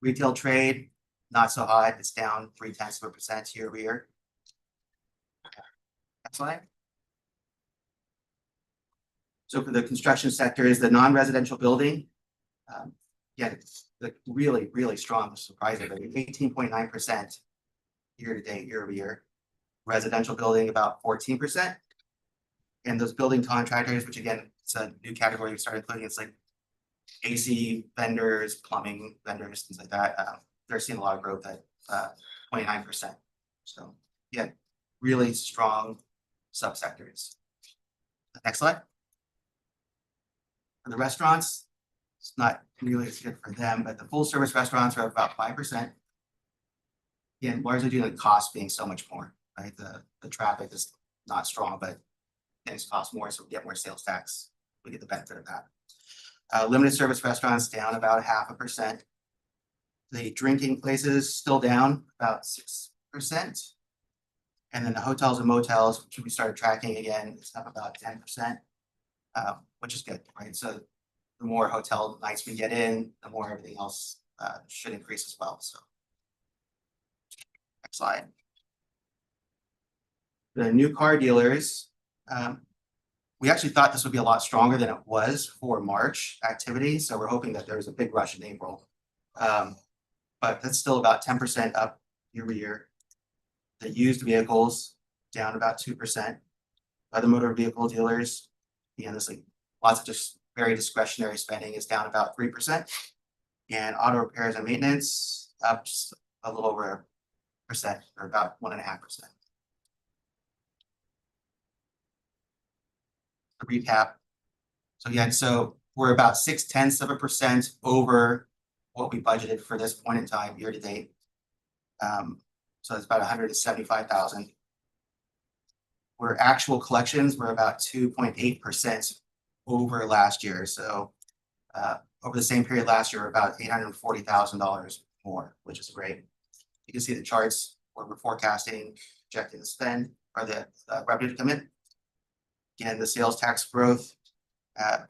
Retail trade, not so hot, it's down 0.3% year over year. Next slide. So for the construction sector is the non-residential building. Yeah, it's like really, really strong, surprisingly, 18.9% year to date, year over year. Residential building about 14%. And those building contractors, which again, it's a new category we started including, it's like AC vendors, plumbing vendors, things like that. They're seeing a lot of growth at 29%. So yeah, really strong subsectors. Next slide. For the restaurants, it's not really as good for them, but the full service restaurants are about 5%. Again, largely due to the cost being so much more, right? The traffic is not strong, but things cost more, so we get more sales tax. We get the benefit of that. Limited service restaurants down about 0.5%. The drinking places still down about 6%. And then the hotels and motels, which we started tracking again, it's up about 10%, which is good, right? So the more hotel nights we get in, the more everything else should increase as well. So next slide. The new car dealers, we actually thought this would be a lot stronger than it was for March activity. So we're hoping that there's a big rush in April. But that's still about 10% up year over year. The used vehicles down about 2%. Other motor vehicle dealers, again, there's like lots of just very discretionary spending is down about 3%. And auto repairs and maintenance up just a little over 1% or about 1.5%. Recap. So yeah, so we're about 0.6% over what we budgeted for this point in time year to date. So it's about 175,000. We're actual collections, we're about 2.8% over last year. So over the same period last year, about $840,000 more, which is great. You can see the charts where we're forecasting, projecting the spend or the revenue to come in. Again, the sales tax growth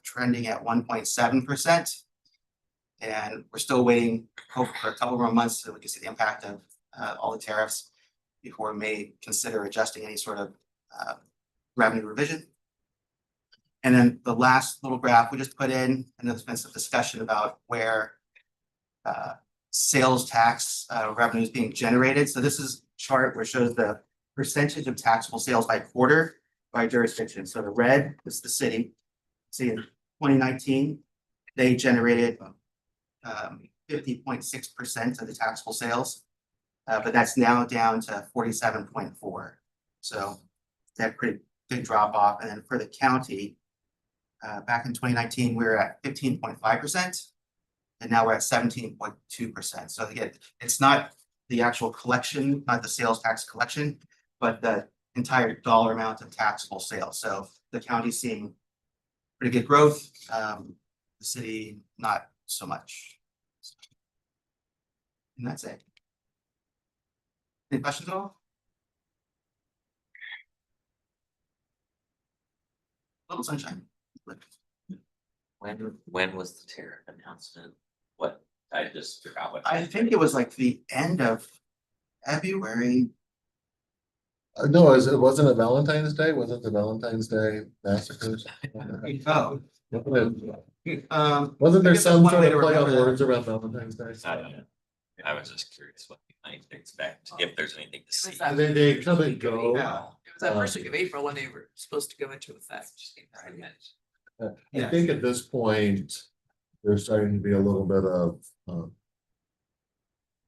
trending at 1.7%. And we're still waiting for a couple more months so we can see the impact of all the tariffs before we may consider adjusting any sort of revenue revision. And then the last little graph we just put in, and there's been some discussion about where sales tax revenue is being generated. So this is a chart where it shows the percentage of taxable sales by quarter by jurisdiction. So the red is the city. See, in 2019, they generated 50.6% of the taxable sales, but that's now down to 47.4%. So that pretty big drop off. And then for the county, back in 2019, we were at 15.5%, and now we're at 17.2%. So again, it's not the actual collection, not the sales tax collection, but the entire dollar amount of taxable sales. So the county's seeing pretty good growth, the city not so much. And that's it. Any questions at all? Little sunshine. When was the tariff announcement? What, I just forgot what. I think it was like the end of February. No, wasn't it Valentine's Day? Wasn't the Valentine's Day massacres? Oh. Wasn't there I guess some that's one sort way of to play on remember that. words around Valentine's Day? I don't know. I was just curious what you might expect, if there's anything to see. And then they come and go. It was that first week of April when they were supposed to go into effect. I think at this point, there's starting to be a little bit of,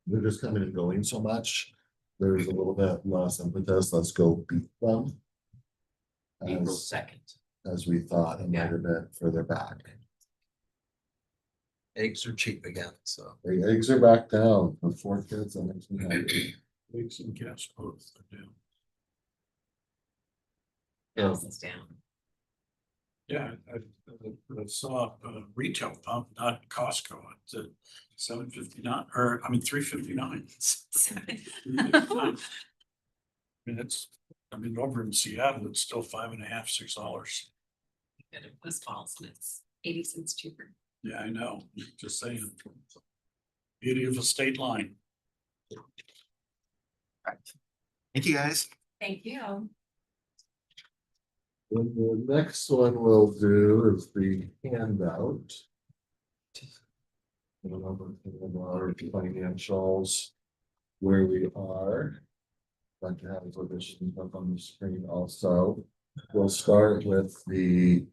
they're just coming and going so much. There's a little bit less impetus, let's go beat them. April 2nd. As we thought, it might have been further back. Eggs are cheap again, so. The eggs are back down for 4 kids. That makes me happy. Eggs and gas both are down. Bills is down. Yeah, I saw a retail pump, not Costco, it's at $7.59, or I mean $3.59. I mean, over in Seattle, it's still $5.50, $6. And it was false, and it's 80 cents cheaper. Yeah, I know, just saying. Beauty of a state line. Thank you, guys. Thank you. And the next one we'll do is the handout. And a number of our financials, where we are. Like to have additions up on the screen also. We'll start with the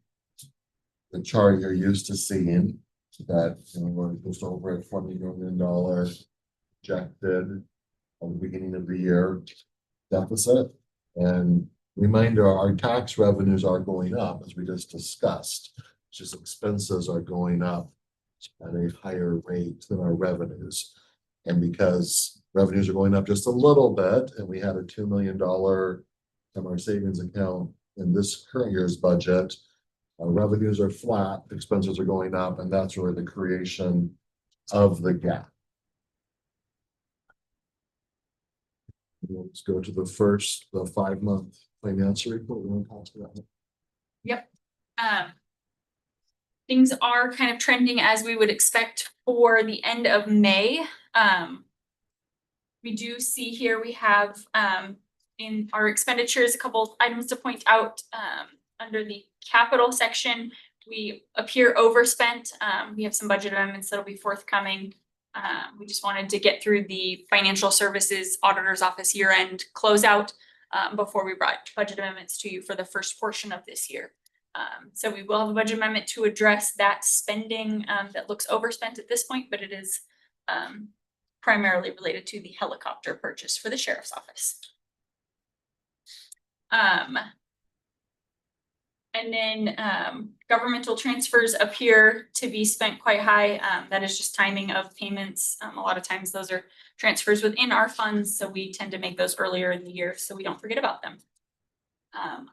chart you're used to seeing, that, you know, we're just over at $20 million projected at the beginning of the year deficit. And reminder, our tax revenues are going up, as we just discussed, just expenses are going up at a higher rate than our revenues. And because revenues are going up just a little bit, and we had a $2 million from our savings account in this current year's budget, our revenues are flat, expenses are going up, and that's really the creation of the gap. Let's go to the 5-month financial report. We want to talk about that. Yep. Things are kind of trending as we would expect for the end of May. We do see here we have in our expenditures a couple of items to point out. Under the capital section, we appear overspent. We have some budget amendments that'll be forthcoming. We just wanted to get through the financial services auditor's office year-end closeout before we brought budget amendments to you for the first portion of this year. So we will have a budget amendment to address that spending that looks overspent at this point, but it is primarily related to the helicopter purchase for the sheriff's office. And then governmental transfers appear to be spent quite high. That is just timing of payments. A lot of times those are transfers within our funds, so we tend to make those earlier in the year so we don't forget about them.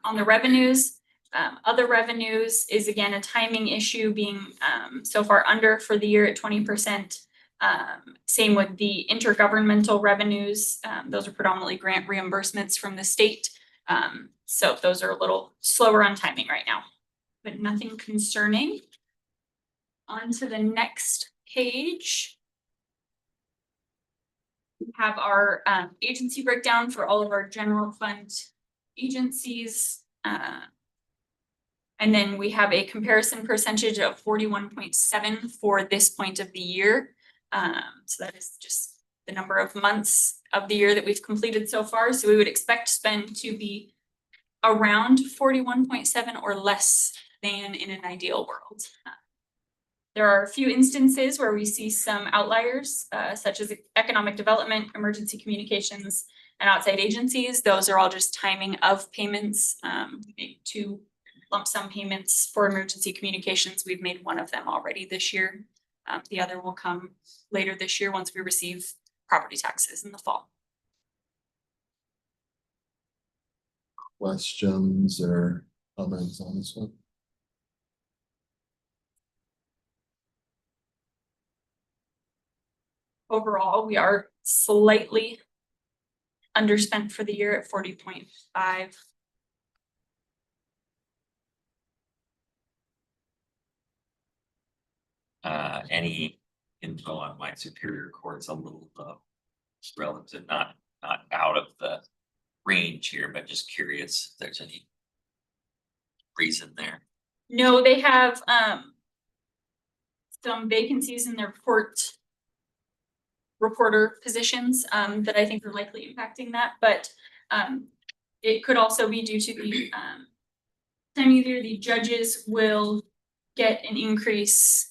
On the revenues, other revenues is again a timing issue, being so far under for the year at 20%. Same with the intergovernmental revenues. Those are predominantly grant reimbursements from the state. So those are a little slower on timing right now, but nothing concerning. On to the next page. We have our agency breakdown for all of our general fund agencies. And then we have a comparison percentage of 41.7 for this point of the year. So that is just the number of months of the year that we've completed so far. So we would expect spend to be around 41.7 or less than in an ideal world. There are a few instances where we see some outliers, such as economic development, emergency communications, and outside agencies. Those are all just timing of payments. We made 2 lump sum payments for emergency communications. We've made one of them already this year. The other will come later this year once we receive property taxes in the fall. Questions or comments on this one? Overall, we are slightly underspent for the year at 40.5. Any info on my Superior Court's a little relative, not out of the range here, but just curious if there's any reason there. No, they have some vacancies in their reporter positions that I think are likely impacting that, but it could also be due to the time either the judges will get an increase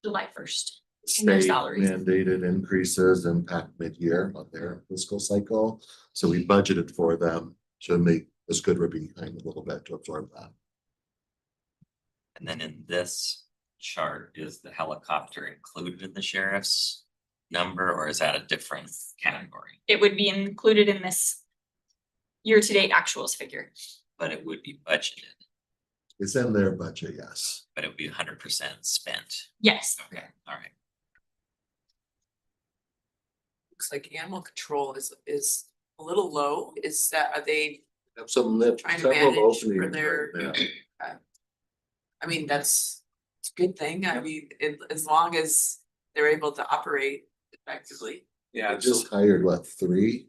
July 1st in their State salaries. mandated increases impact mid-year on their fiscal cycle, so we budgeted for them to make this good we're behind a little bit to absorb that. And then in this chart, is the helicopter included in the sheriff's number, or is that a different category? It would be included in this year-to-date actuals figure. But it would be budgeted, It's in their budget, yes. but it would be 100% spent. Yes. Okay, all right. Looks like animal control is a little low. Is that, are they, Have some lift, Trying to several manage for openings their- right now. I mean, it's a good thing. I mean, as long as they're able to operate effectively. Yeah, I just hired, what, 3?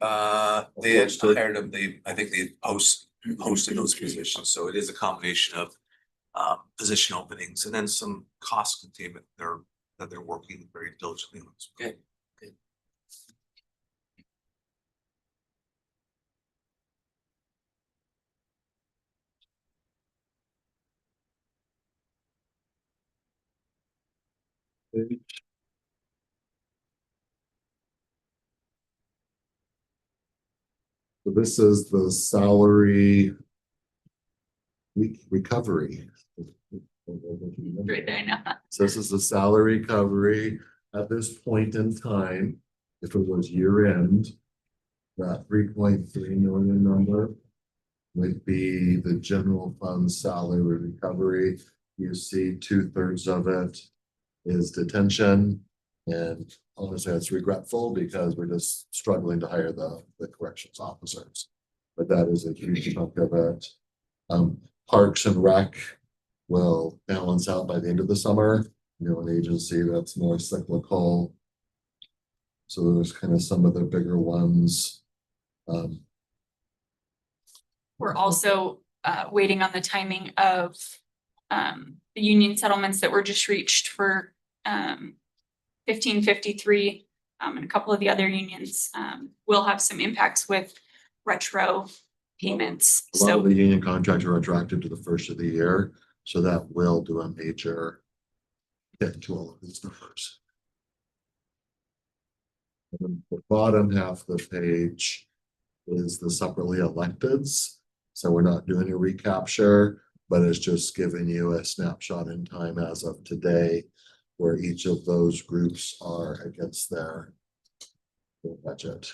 they had Posted. hired them, I think they posted those positions, so it is a combination of position openings and then some cost containment that they're working very diligently on. Good. So this is the salary recovery. Right, I know. So this is the salary recovery at this point in time, if it was year end. That 3.3 million number would be the general fund salary recovery. You see 2/3 of it is detention. And honestly, it's regretful because we're just struggling to hire the corrections officers. But that is a huge chunk of it. Parks and Rec will balance out by the end of the summer. You know, an agency that's more cyclical. So there's kind of some of the bigger ones. We're also waiting on the timing of the union settlements that were just reached for 1553 and a couple of the other unions will have some impacts with retro payments. A lot So of the union contracts are retroactive to the first of the year, so that will do a major hit to all of these numbers. And then the bottom half of the page is the separately electeds. So we're not doing a recapture, but it's just giving you a snapshot in time as of today, where each of those groups are against their budget.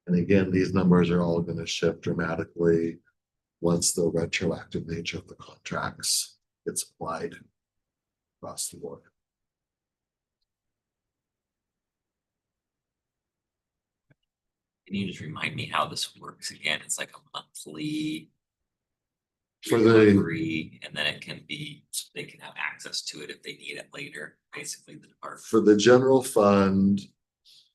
And again, these numbers are all going to shift dramatically once the retroactive nature of the contracts gets applied across the board. Can you just remind me how this works again? It's like a monthly. For the- recovery, and then it can be, they can have access to it if they need it later, basically the department. For the general fund,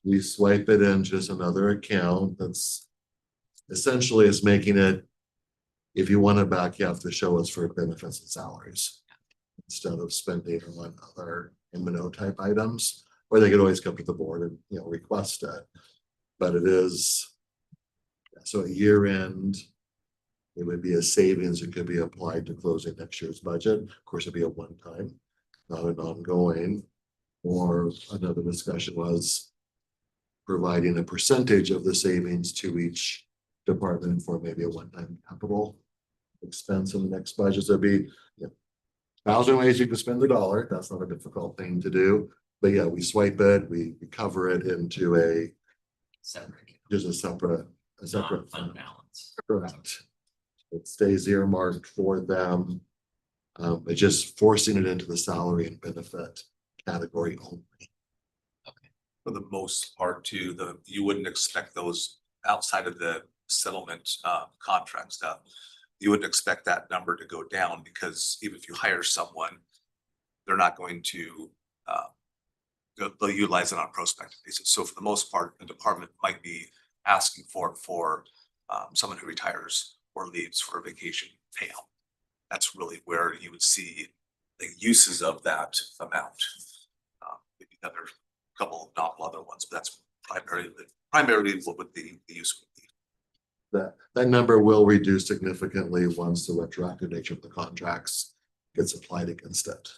we swipe it in just another account that's essentially is making it, if you want it back, you have to show us for benefits and salaries instead of spending on other M&O type items, or they could always come to the board and, you know, request it. But it is, so at year end, it would be a savings that could be applied to closing next year's budget. Of course, it'd be a one-time, not an ongoing. Or another discussion was providing a percentage of the savings to each department for maybe a one-time capital expense in the next budget. So it'd be, you know, 1,000 ways you can spend the dollar. That's not a difficult thing to do. But yeah, we swipe it, we cover it into a Separate. just a separate Fund fund. balance. Correct. It stays earmarked for them. But just forcing it into the salary and benefit category only. For the most part too, you wouldn't expect those outside of the settlement contract stuff. You wouldn't expect that number to go down because even if you hire someone, they're not going to they'll utilize it on a prospective basis. So for the most part, the department might be asking for it for someone who retires or leaves for a vacation payout. That's really where you would see the uses of that amount. Maybe another couple of novel other ones, but that's primarily what would the use would be. That number will reduce significantly once the retroactive nature of the contracts gets applied against it.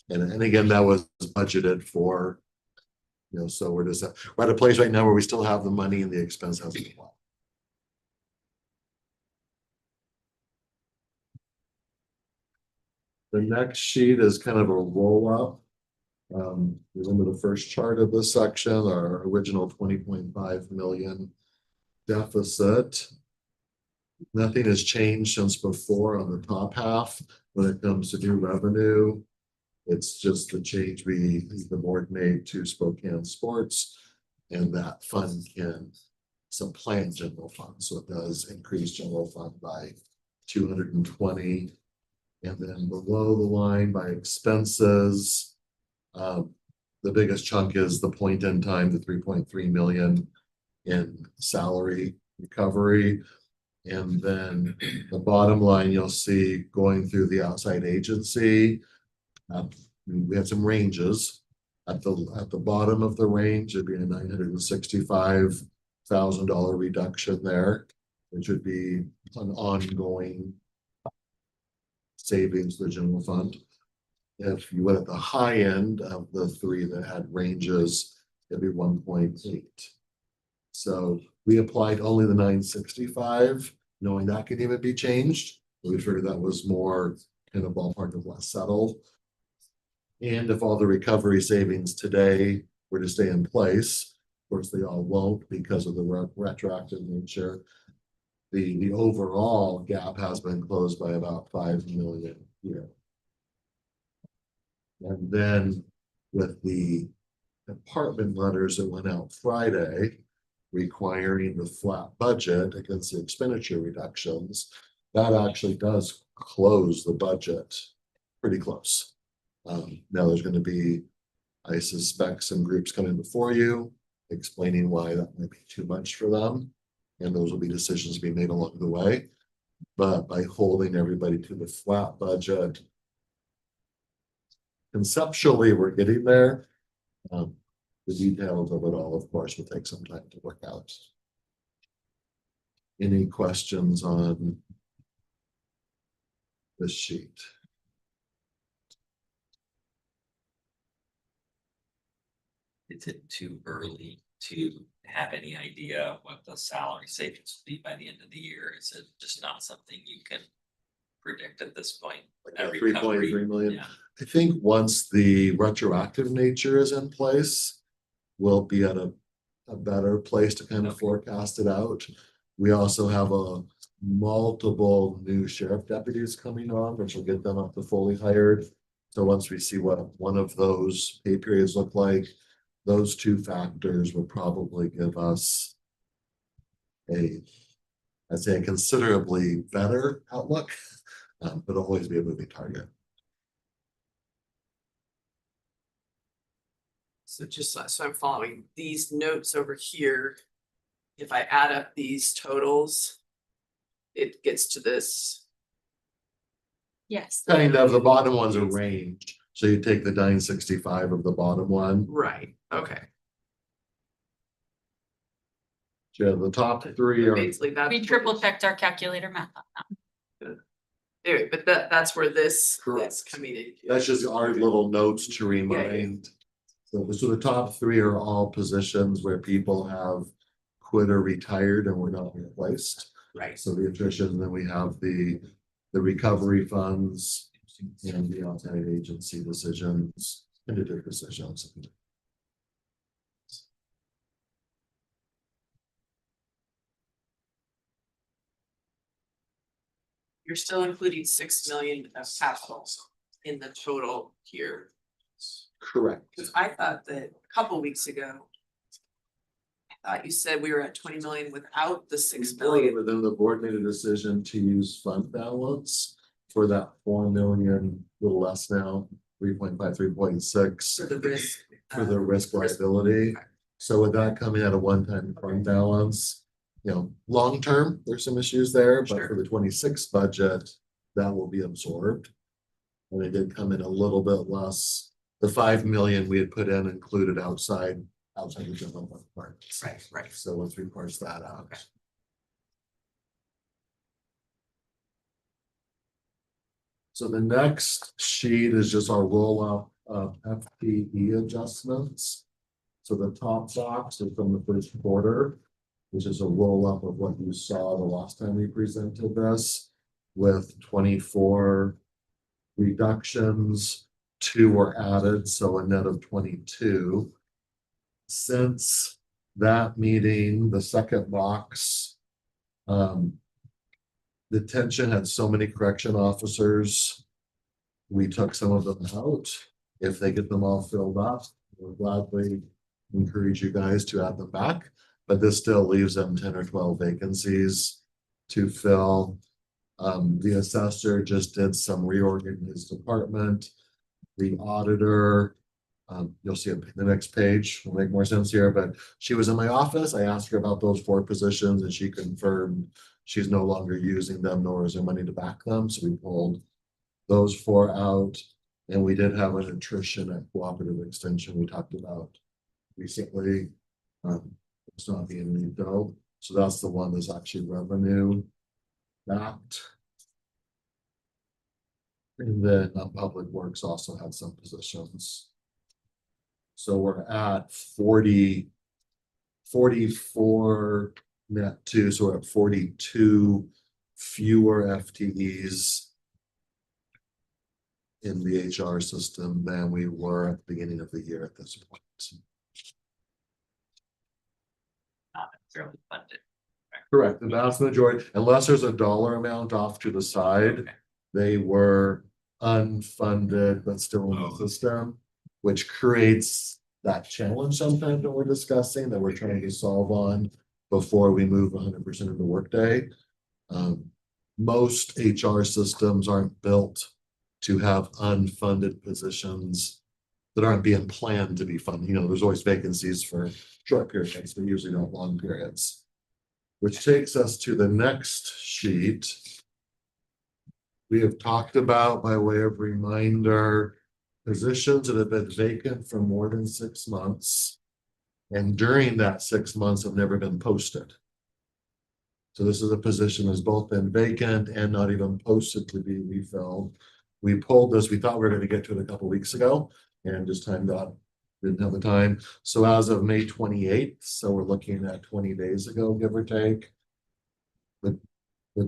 And again, that was budgeted for, you know, so we're at a place right now where we still have the money and the expense hasn't applied. The next sheet is kind of a roll up. Remember the first chart of this section, our original 20.5 million deficit. Nothing has changed since before on the top half when it comes to new revenue. It's just the change the board made to Spokane Sports, and that fund can supplant general fund. So it does increase general fund by 220 And then below the line by expenses. The biggest chunk is the point in time, the 3.3 million in salary recovery. And then the bottom line, you'll see going through the outside agency. We have some ranges. At the bottom of the range, it'd be a $965,000 reduction there, which would be an ongoing savings to the general fund. If you went at the high end of the three that had ranges, it'd be 1.8. So we applied only the 965, knowing that could even be changed. We figured that was more kind of ballpark of less settled. And if all the recovery savings today were to stay in place, of course, they all won't because of the retroactive nature. The overall gap has been closed by about 5 million here. And then with the department letters that went out Friday, requiring the flat budget against the expenditure reductions, that actually does close the budget pretty close. Now there's going to be, I suspect, some groups coming before you explaining why that might be too much for them. And those will be decisions to be made along the way. But by holding everybody to the flat budget, conceptually, we're getting there. The details of it all, of course, will take some time to work out. Any questions on this sheet? Is it too early to have any idea what the salary savings will be by the end of the year? Is it just not something you can predict at this point? That recovery? 3.3 million. Yeah. I think once the retroactive nature is in place, we'll be at a better place to kind of forecast it out. We also have multiple new sheriff deputies coming on, which will get them up to fully hired. So once we see what one of those pay periods look like, those two factors would probably give us I'd say a considerably better outlook, but always be a moving target. So just so I'm following these notes over here, if I add up these totals, it gets to this. Yes. Kind of, the bottom one's a range, so you take the 965 of the bottom one. Right, okay. Yeah, the top three are, Basically, that's. We triple checked our calculator math on that. Anyway, but that's where this Correct. is coming in. that's just our little notes to remind. So the top three are all positions where people have quit or retired and were not replaced. Right. So the attrition, and then we have the recovery funds and the outside agency decisions, individual decisions. You're still including 6 million of capital in the total here. Correct. Cause I thought that a couple weeks ago. I thought you said we were at 20 million without the 6 million. But then the board made a decision to use fund balance for that 4 million, a little less now, 3.5, 3.6. For the risk. For the risk liability. Okay. So with that coming out of one-time fund balance, long term, there's some issues there, but Sure. for the 26 budget, that will be absorbed. And it did come in a little bit less. The 5 million we had put in included outside the general fund part. Right. So once we parse that out. Okay. So the next sheet is just our roll up of FTE adjustments. So the top box is from the first quarter, which is a roll up of what you saw the last time we presented this, with 24 reductions, 2 were added, so a net of 22. Since that meeting, the second box, detention had so many correction officers. We took some of them out. If they get them all filled up, we'll gladly encourage you guys to add them back. But this still leaves them 10 or 12 vacancies to fill. The assessor just did some reorg in his department. The auditor, you'll see it in the next page, will make more sense here, but she was in my office. I asked her about those 4 positions and she confirmed she's no longer using them, nor is there money to back them. So we pulled those 4 out. And we did have an attrition at Cooperative Extension we talked about recently. It's not being moved out. So that's the one that's actually revenue backed. And then Public Works also had some positions. So we're at 44 net 2, so we're at 42 fewer FTEs in the HR system than we were at the beginning of the year at this point. Not necessarily funded. Correct, the vast majority, unless there's a dollar amount off to the side, Okay. they were unfunded but still in the system, which creates that challenge sometimes that we're discussing that we're trying to solve on before we move 100% of the workday. Most HR systems aren't built to have unfunded positions that aren't being planned to be funded. You know, there's always vacancies for short periods, but usually not long periods. Which takes us to the next sheet. We have talked about, by way of reminder, positions that have been vacant for more than 6 months. And during that 6 months have never been posted. So this is a position that's both been vacant and not even posted to be refilled. We pulled this, we thought we were going to get to it a couple weeks ago, and just timed out, didn't have the time. So as of May 28th, so we're looking at 20 days ago, give or take. The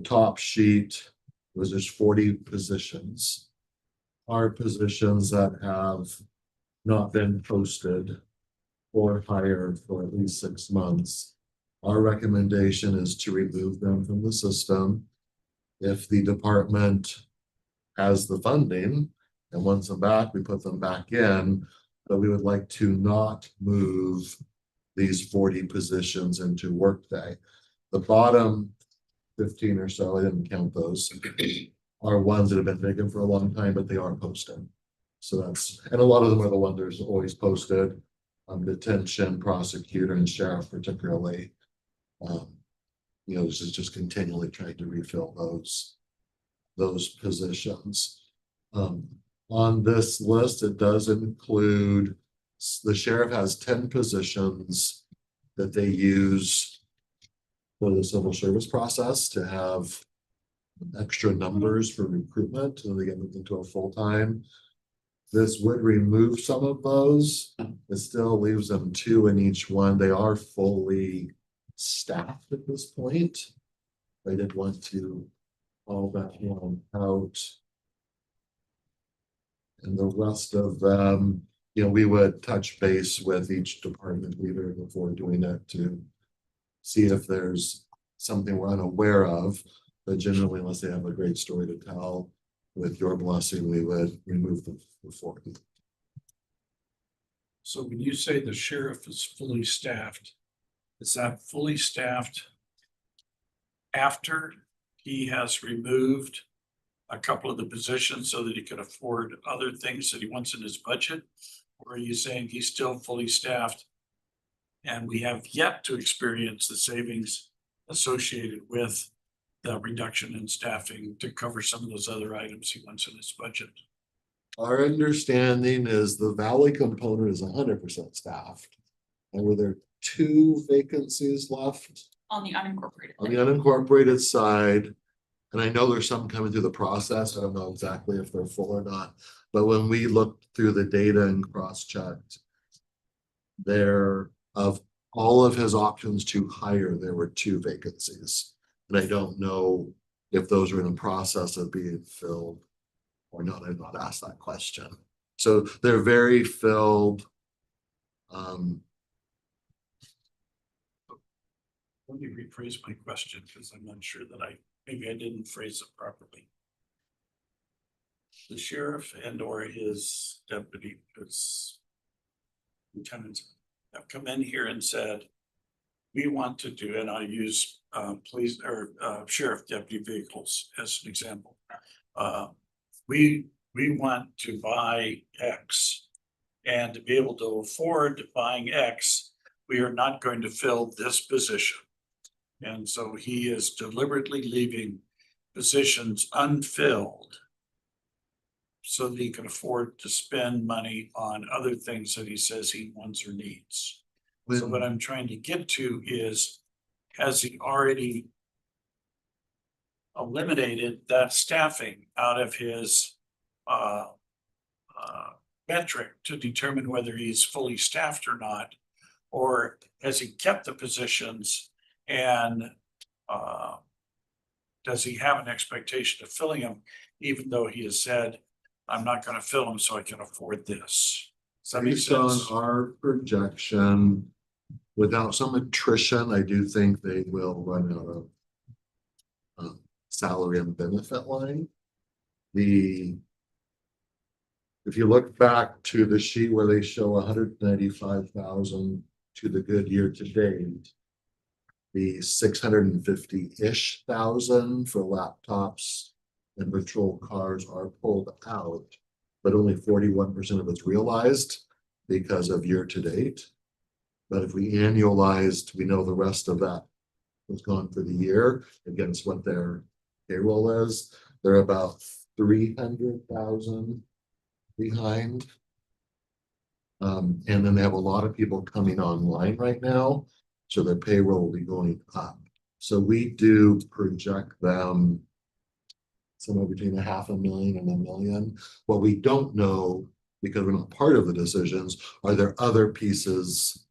top sheet was just 40 positions. Are positions that have not been posted or hired for at least 6 months. Our recommendation is to remove them from the system. If the department has the funding and wants them back, we put them back in, but we would like to not move these 40 positions into Workday. The bottom 15 or so, I didn't count those, are ones that have been vacant for a long time, but they are posted. So that's, and a lot of them are the ones that are always posted, detention, prosecutor, and sheriff particularly. You know, this is just continually trying to refill those positions. On this list, it does include, the sheriff has 10 positions that they use for the civil service process to have extra numbers for recruitment, and they get moved into a full-time. This would remove some of those. It still leaves them 2 in each one. They are fully staffed at this point. I did want to call that one out. And the rest of them, you know, we would touch base with each department leader before doing it to see if there's something we're unaware of. But generally, unless they have a great story to tell, with your blessing, we would remove them before. So when you say the sheriff is fully staffed, is that fully staffed after he has removed a couple of the positions so that he can afford other things that he wants in his budget? Or are you saying he's still fully staffed and we have yet to experience the savings associated with the reduction in staffing to cover some of those other items he wants in his budget? Our understanding is the Valley component is 100% staffed. And were there 2 vacancies left On the unincorporated. on the unincorporated side? And I know there's some coming through the process. I don't know exactly if they're full or not. But when we looked through the data and cross-checked, there, of all of his options to hire, there were 2 vacancies. And I don't know if those are in the process of being filled or not. I've not asked that question. So they're very filled. Let me rephrase my question because I'm not sure that maybe I didn't phrase it properly. The sheriff and or his deputy, his lieutenants have come in here and said, we want to do, and I use police or sheriff deputy vehicles as an example. We want to buy X. And to be able to afford buying X, we are not going to fill this position. And so he is deliberately leaving positions unfilled so that he can afford to spend money on other things that he says he wants or needs. So what I'm trying to get to is, has he already eliminated that staffing out of his metric to determine whether he's fully staffed or not? Or has he kept the positions and does he have an expectation of filling them, even though he has said, I'm not gonna fill them so I can afford this? Does that make Based on sense? our projection, without some attrition, I do think they will run out of salary and benefit line. If you look back to the sheet where they show 195,000 to the good year to date, the 650-ish thousand for laptops and patrol cars are pulled out, but only 41% of it's realized because of year to date. But if we annualized, we know the rest of that was gone for the year against what their payroll is. They're about 300,000 behind. And then they have a lot of people coming online right now, so their payroll will be going up. So we do project them somewhere between 500,000 and 1 million. What we don't know, because we're not part of the decisions, are there other pieces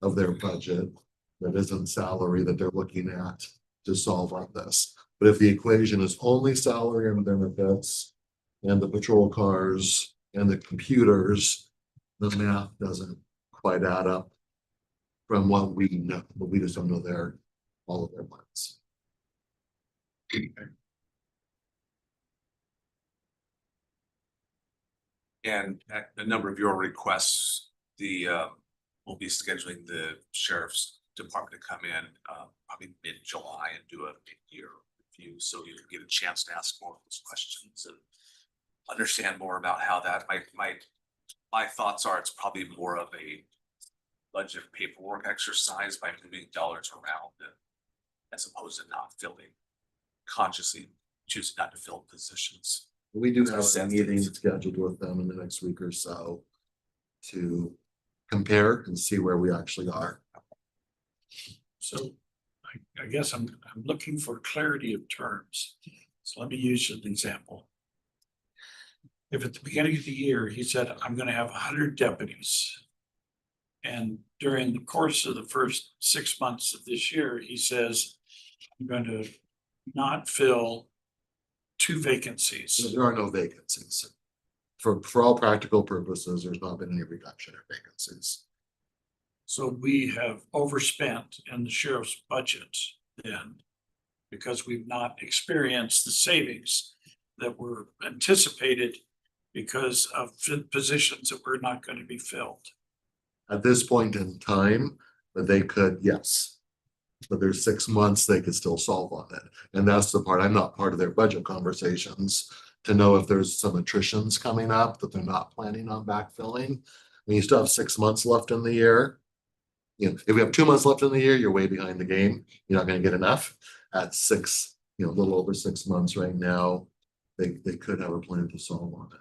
of their budget that isn't salary that they're looking at to solve on this? But if the equation is only salary and benefits and the patrol cars and the computers, the math doesn't quite add up from what we know, but we just don't know all of their plans. And at a number of your requests, we'll be scheduling the sheriff's department to come in, probably mid-July and do a mid-year review. So you can get a chance to ask more of those questions and understand more about how that my thoughts are, it's probably more of a budget paperwork exercise by moving dollars around as opposed to not filling, consciously choosing not to fill positions. We do have a Percent. meeting scheduled with them in the next week or so to compare and see where we actually are. So I guess I'm looking for clarity of terms. So let me use an example. If at the beginning of the year, he said, I'm gonna have 100 deputies. And during the course of the first 6 months of this year, he says, I'm going to not fill 2 vacancies. There are no vacancies. For all practical purposes, there's not been any reduction in vacancies. So we have overspent in the sheriff's budget then, because we've not experienced the savings that were anticipated because of positions that were not going to be filled. At this point in time, but they could, yes. But there's 6 months they could still solve on it. And that's the part, I'm not part of their budget conversations to know if there's some attritions coming up that they're not planning on backfilling. I mean, you still have 6 months left in the year. You know, if we have 2 months left in the year, you're way behind the game. You're not gonna get enough. At 6, a little over 6 months right now, they could have a plan to solve on it.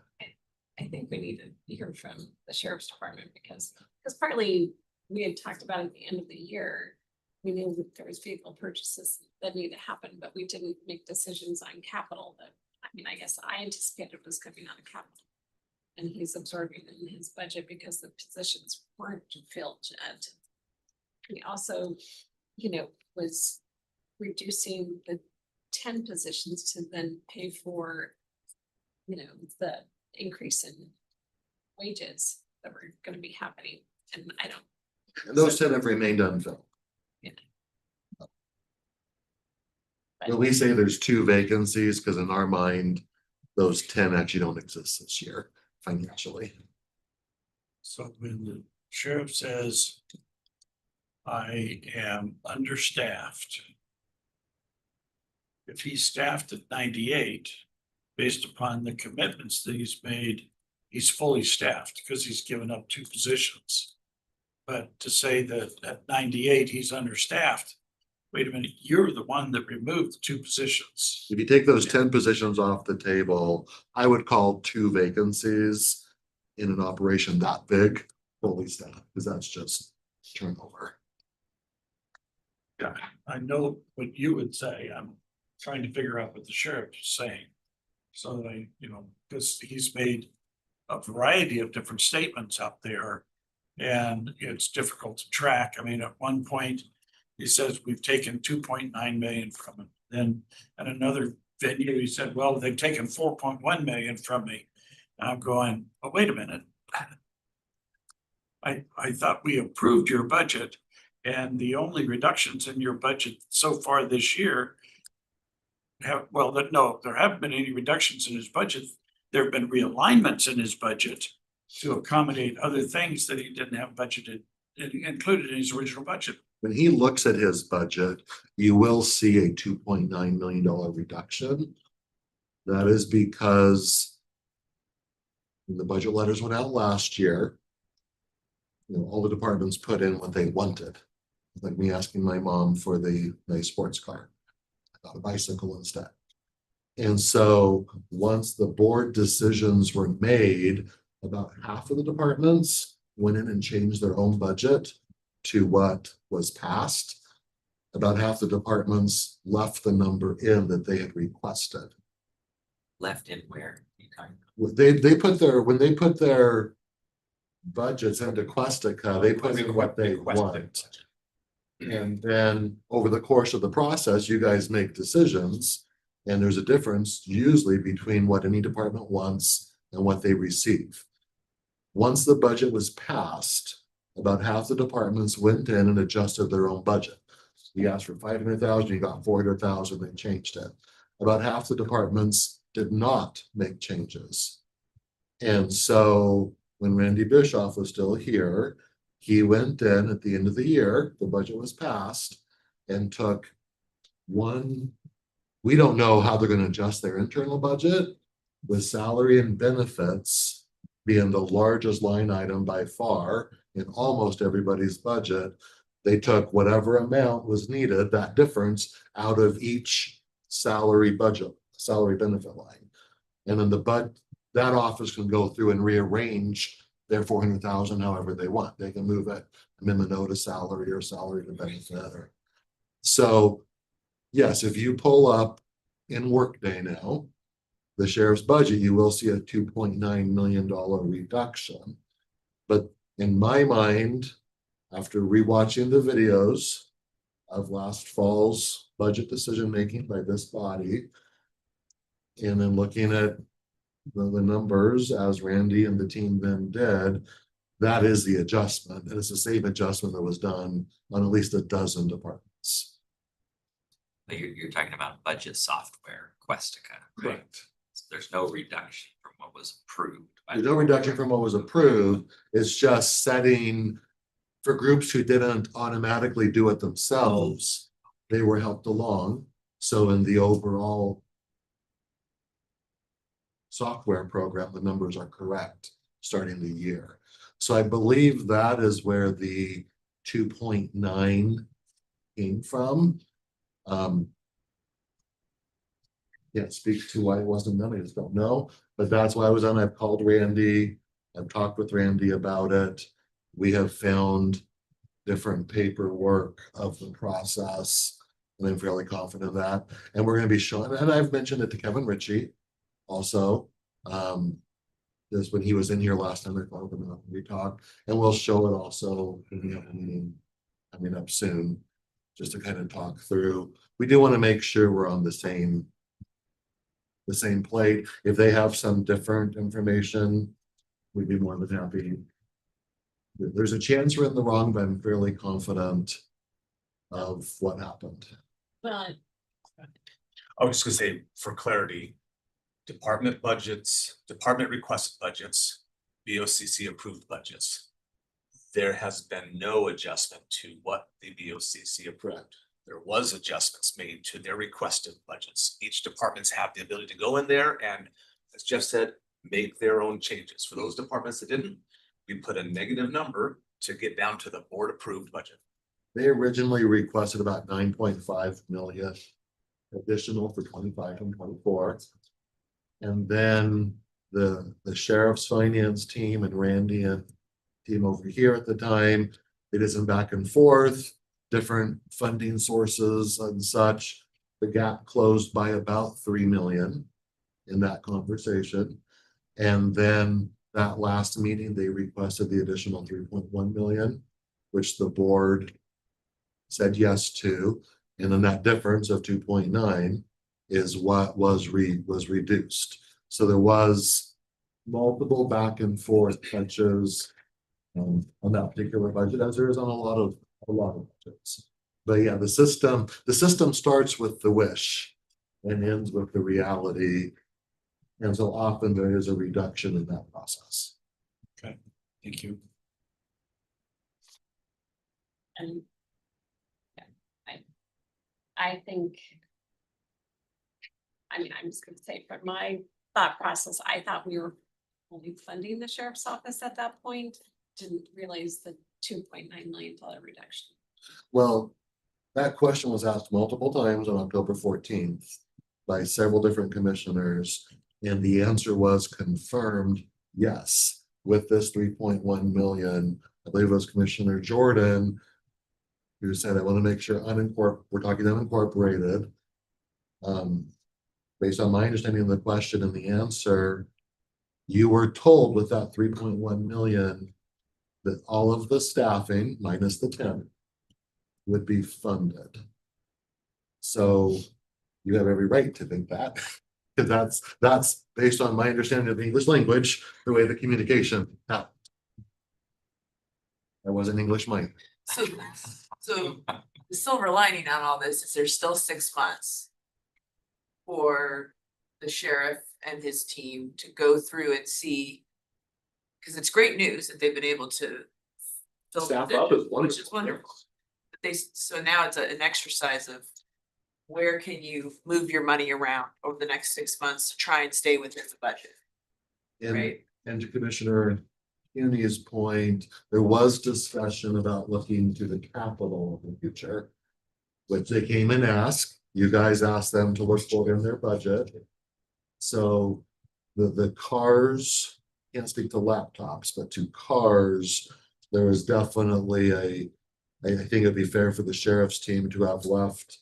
I think we need to hear from the sheriff's department because partly we had talked about at the end of the year. We knew that there was vehicle purchases that needed to happen, but we didn't make decisions on capital that, I guess I anticipated was coming out of capital. And he's absorbing in his budget because the positions weren't filled yet. He also, was reducing the 10 positions to then pay for, the increase in wages that were gonna be happening. And I don't. And those 10 have remained unfilled. Yeah. But we say there's 2 vacancies because in our mind, those 10 actually don't exist this year financially. So when the sheriff says, I am understaffed. If he's staffed at 98, based upon the commitments that he's made, he's fully staffed because he's given up 2 positions. But to say that at 98, he's understaffed, wait a minute, you're the one that removed the 2 positions. If you take those 10 positions off the table, I would call 2 vacancies in an operation that big fully staffed, because that's just turnover. Yeah, I know what you would say. I'm trying to figure out what the sheriff is saying. So that I, because he's made a variety of different statements out there. And it's difficult to track. I mean, at one point, he says we've taken 2.9 million from him. Then at another venue, he said, well, they've taken 4.1 million from me. And I'm going, oh, wait a minute. I thought we approved your budget, and the only reductions in your budget so far this year no, there haven't been any reductions in his budget. There have been realignments in his budget to accommodate other things that he didn't have budgeted, included in his original budget. When he looks at his budget, you will see a $2.9 million reduction. That is because when the budget letters went out last year, all the departments put in what they wanted. Like me asking my mom for the nice sports car. I got a bicycle instead. And so once the board decisions were made, about half of the departments went in and changed their own budget to what was passed. About half the departments left the number in that they had requested. Left in where? They put their, when they put their budgets into Questica, they put in what they want. And then over the course of the process, you guys make decisions. And there's a difference usually between what any department wants and what they receive. Once the budget was passed, about half the departments went in and adjusted their own budget. You asked for 500,000, you got 400,000, they changed it. About half the departments did not make changes. And so when Randy Bischoff was still here, he went in at the end of the year, the budget was passed, and took we don't know how they're going to adjust their internal budget, with salary and benefits being the largest line item by far in almost everybody's budget. They took whatever amount was needed, that difference, out of each salary benefit line. And then that office can go through and rearrange their 400,000 however they want. They can move it, amendment to salary or salary to benefit. So yes, if you pull up in Workday now, the sheriff's budget, you will see a $2.9 million reduction. But in my mind, after rewatching the videos of last fall's budget decision-making by this body, and then looking at the numbers as Randy and the team then did, that is the adjustment. And it's the same adjustment that was done on at least a dozen departments. But you're talking about budget software, Questica, right? Correct. So there's no reduction from what was approved. There's no reduction from what was approved. It's just setting for groups who didn't automatically do it themselves. They were helped along. So in the overall software program, the numbers are correct starting the year. So I believe that is where the 2.9 came from. Can't speak to why it wasn't done. I just don't know, but that's why I was on. I've called Randy. I've talked with Randy about it. We have found different paperwork of the process, and I'm fairly confident of that. And we're going to be showing, and I've mentioned it to Kevin Ritchie also. This when he was in here last time, I called him up and we talked, and we'll show it also in the meeting coming up soon, just to kind of talk through. We do want to make sure we're on the same plate. If they have some different information, we'd be more than happy. There's a chance we're in the wrong, but I'm fairly confident of what happened. Well, I was just gonna say, for clarity, department budgets, department requested budgets, BOCC approved budgets. there has been no adjustment to what the BOCC approved. There was adjustments made to their requested budgets. Each departments have the ability to go in there and, as Jeff said, make their own changes. For those departments that didn't, we put a negative number to get down to the board approved budget. They originally requested about 9.5 million additional for 25 and 24. And then the sheriff's finance team and Randy and team over here at the time, they did some back and forth, different funding sources and such. The gap closed by about 3 million in that conversation. And then that last meeting, they requested the additional 3.1 million, which the board said yes to. And then that difference of 2.9 is what was reduced. So there was multiple back and forth touches on that particular budget, as there is on a lot of budgets. But yeah, the system starts with the wish and ends with the reality. And so often there is a reduction in that process. Thank you. And yeah, I think. I mean, I'm just gonna say from my thought process, I thought we were only funding the sheriff's office at that point. Didn't realize the $2.9 million reduction. Well, that question was asked multiple times on October 14th by several different commissioners. And the answer was confirmed, yes, with this 3.1 million. I believe it was Commissioner Jordan who said, I want to make sure we're talking unincorporated. Based on my understanding of the question and the answer, you were told with that 3.1 million that all of the staffing minus the 10 would be funded. So you have every right to think that. Because that's based on my understanding of the English language, the way the communication happened. I wasn't English minded. So the silver lining on all this is there's still 6 months for the sheriff and his team to go through and see. Because it's great news that they've been able to fill Staff the up is position, which is wonderful. But so now it's an exercise of where can you move your money around over the next 6 months to try and stay within the budget, And, right? and to Commissioner Cuny's point, there was discussion about looking to the capital of the future, which they came and asked. You guys asked them to look for in their budget. So the cars, can't speak to laptops, but to cars, there was definitely I think it'd be fair for the sheriff's team to have left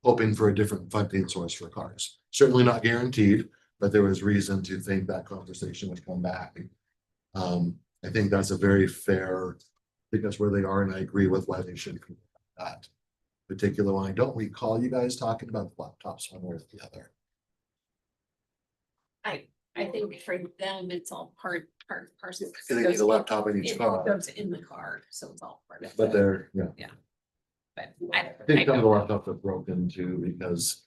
hoping for a different funding source for cars. Certainly not guaranteed, but there was reason to think that conversation would come back. I think that's a very fair, I think that's where they are, and I agree with why they should do that particular one. I don't recall you guys talking about laptops one way or the other. I think for them, it's all part parcel. They need a laptop in each It all car, goes in the car, so it's all part of it. but they're, yeah. But I think some of the laptops are broken too, because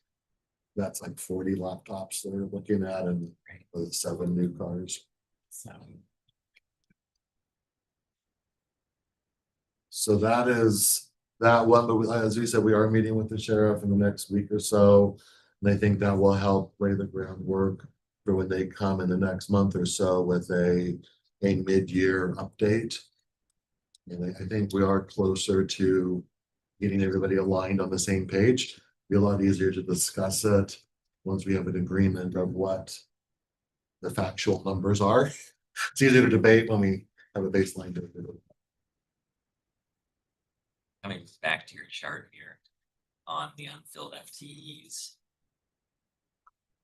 that's like 40 laptops they're looking at and with 7 new cars. So that is that one, but as we said, we are meeting with the sheriff in the next week or so. And I think that will help lay the groundwork for when they come in the next month or so with a mid-year update. And I think we are closer to getting everybody aligned on the same page. Be a lot easier to discuss it once we have an agreement of what the factual numbers are. It's easier to debate when we have a baseline to do. Coming back to your chart here on the unfilled FTEs.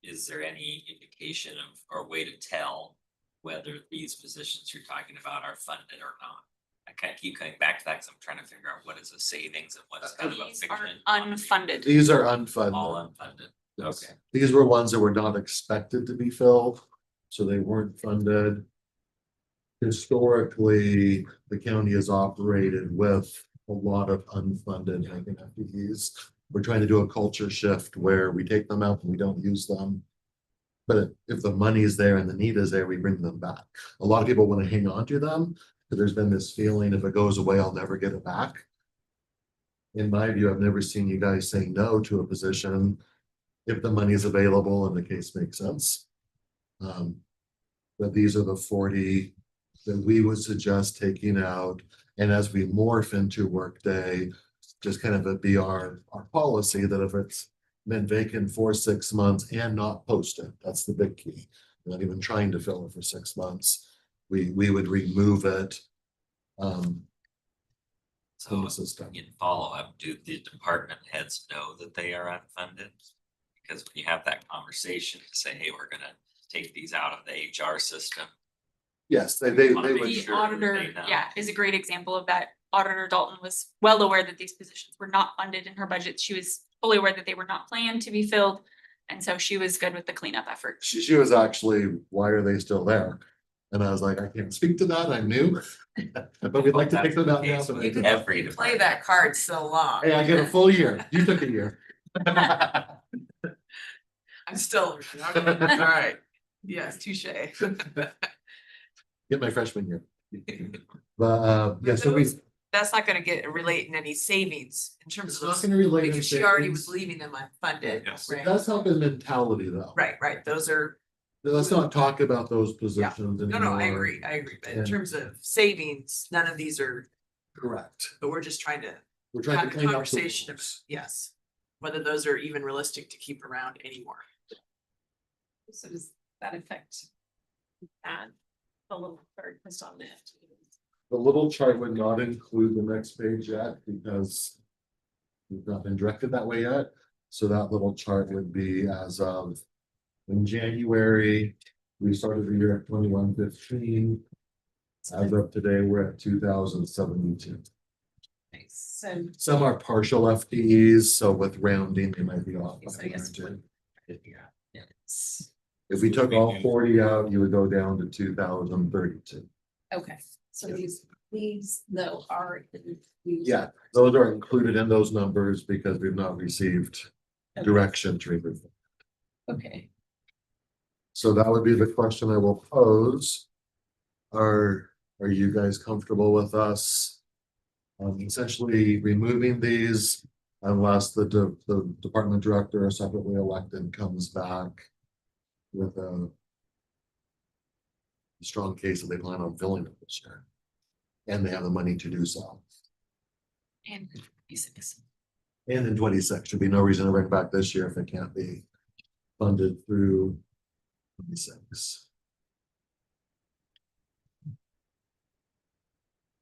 Is there any indication of, or way to tell whether these positions you're talking about are funded or not? I kind of keep coming back to that because I'm trying to figure out what is a savings and what's kind of a These are fiction. unfunded. These are unfunded. All unfunded. Okay. These were ones that were not expected to be filled, so they weren't funded. Historically, the county has operated with a lot of unfunded FTEs. We're trying to do a culture shift where we take them out and we don't use them. But if the money is there and the need is there, we bring them back. A lot of people want to hang on to them There's been this feeling if it goes away, I'll never get it back. In my view, I've never seen you guys say no to a position if the money is available and the case makes sense. But these are the 40 that we would suggest taking out. And as we morph into Workday, just kind of be our policy that if it's been vacant for 6 months and not posted, that's the big key. We're not even trying to fill it for 6 months. We would remove it. From So the system. in follow-up, do the department heads know that they are unfunded? Because when you have that conversation, say, hey, we're gonna take these out of the HR system. Yes, they Wanna would. make The sure that auditor, they know. yeah, is a great example of that. Auditor Dalton was well aware that these positions were not funded in her budget. She was fully aware that they were not planned to be filled. And so she was good with the cleanup effort. She was actually, why are they still there? And I was like, I can't speak to that, I'm new. But we'd like to take them out now. so they can- Every Play department. that card so long. Hey, I get a full year. You took a year. I'm still, all right. Yes, touche. Get my freshman year. But yeah, so we. That's not gonna relate in any savings in terms It's of not those, gonna relate. because she already was leaving them unfunded, Yes. It right? does help in mentality though. Right, those are, Let's not talk about those positions no, anymore. I agree, but in And- terms of savings, none of these are, Correct. but we're just trying to We're trying have to a clean up the conversation of, rules. yes. Whether those are even realistic to keep around anymore. So does that affect that? The little third list on that. The little chart would not include the next page yet because we've not been directed that way yet. So that little chart would be as of in January, we started the year at 2115. As of today, we're at 2072. Nice. So Some are partial FTEs, so with rounding, they might be off. by So I guess one or two. it's, If we took all 40 out, you would go down to 2032. okay, so these though are. Yeah, those are included in those numbers because we've not received Okay. direction to remove them. Okay, So that would be the question I will pose. Are you guys comfortable with us? Essentially removing these unless the department director or separately elected comes back with a strong case that they plan on filling it this year. And they have the money to do so. And basics. And in 26, should be no reason to bring it back this year if it can't be funded through 26.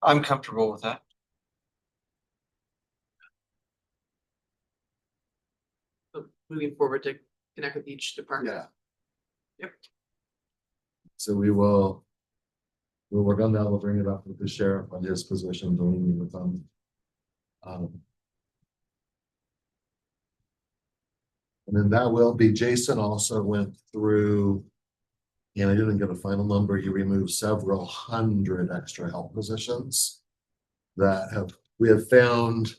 I'm comfortable with that. So moving forward to connect with each department. Yeah. Yep. So we'll work on that. We'll bring it up with the sheriff on his position, doing with them. And then that will be, Jason also went through. And I didn't get a final number. He removed several hundred extra help positions. We have found.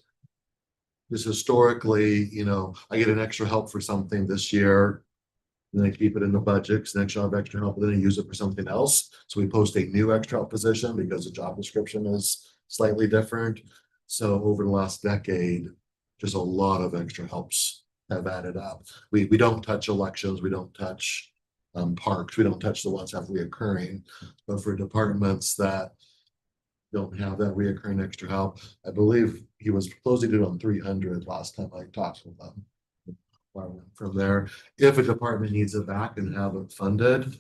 Just historically, I get an extra help for something this year. Then I keep it in the budget, because next year I have extra help, and then I use it for something else. So we post a new extra help position because the job description is slightly different. So over the last decade, just a lot of extra helps have added up. We don't touch elections, we don't touch parks, we don't touch the ones that have reoccurring. But for departments that don't have that reoccurring extra help, I believe he was proposing it on 300 last time I talked with them. From there, if a department needs it back and have it funded,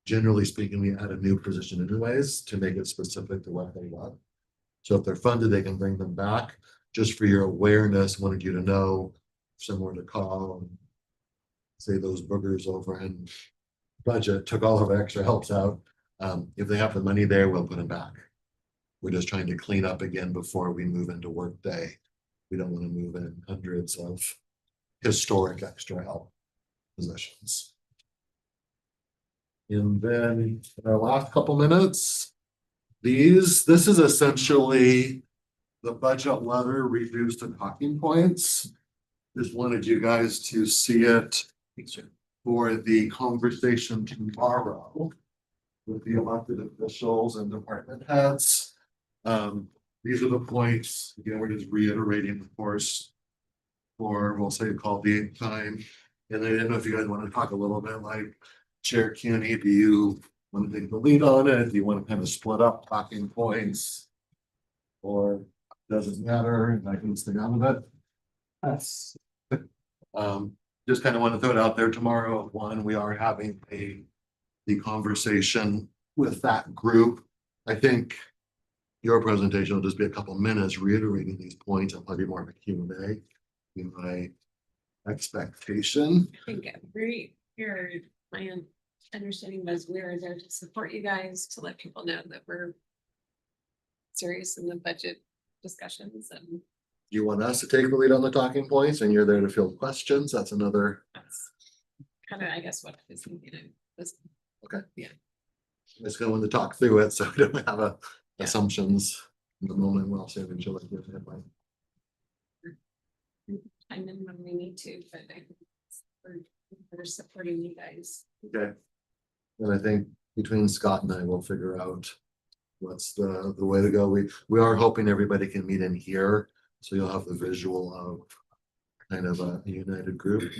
generally speaking, we add a new position anyways to make it specific to what they want. So if they're funded, they can bring them back. Just for your awareness, wanted you to know, someone to call and say those boogers over in budget took all of our extra helps out. If they have the money there, we'll put them back. We're just trying to clean up again before we move into Workday. We don't want to move in hundreds of historic extra help positions. And then in our last couple minutes, this is essentially the budget letter reduced to talking points. Just wanted you guys to see it for the conversation tomorrow. with the elected officials and department heads. These are the points, again, we're just reiterating, of course. For, we'll say, call the 8th time, and I didn't know if you guys want to talk a little bit like Chair CUNY, do you want to take the lead on it? Do you want to kind of split up talking points? Or doesn't matter, and I can stay on with it? That's. Just kind of want to throw it out there tomorrow at 1, we are having the conversation with that group. I think your presentation will just be a couple minutes reiterating these points, and probably more of a Q&A in my expectation. I think my understanding was we are there to support you guys, to let people know that we're serious in the budget discussions, and You want us to take the lead on the talking points and you're there to field questions? That's another. that's kind of, I guess, what I was thinking of was. Okay. Yeah. It's going to want to talk through it, so we don't have Yeah. assumptions in the moment. We'll say each other. And then when we need to, but I think we're supporting you guys. Okay. And I think between Scott and I, we'll figure out what's the way to go. We are hoping everybody can meet in here, so you'll have the visual of kind of a united group.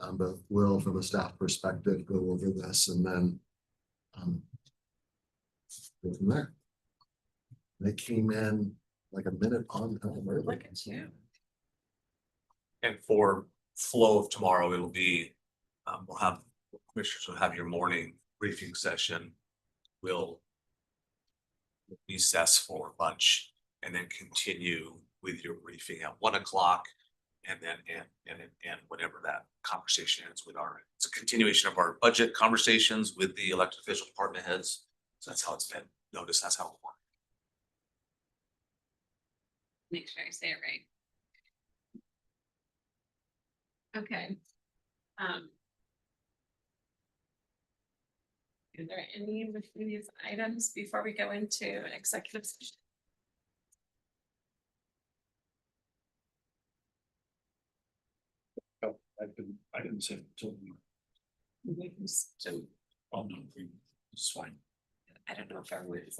But we'll, from a staff perspective, go over this and then go from there. They came in like a minute on time early. Look at you. And for flow of tomorrow, it'll be, commissioners will have your morning briefing session. We'll recess for lunch and then continue with your briefing at 1 o'clock. And then, and whenever that conversation ends with it's a continuation of our budget conversations with the elected official department heads. So that's how it's been noticed. That's how it works. Make sure I say it right. Okay. Are there any of these items before we go into executive session? I didn't say it until We can still- oh no, it's fine. I don't know if everyone is.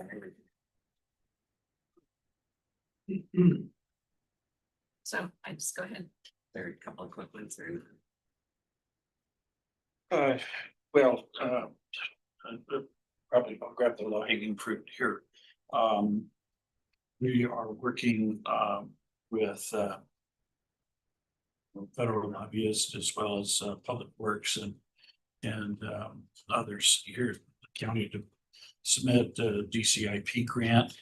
So I just go ahead. There are a couple of quick ones through. Well, probably I'll grab the low hanging fruit here. We are working with federal lobbyists as well as Public Works and others here in the county to submit a DCIP grant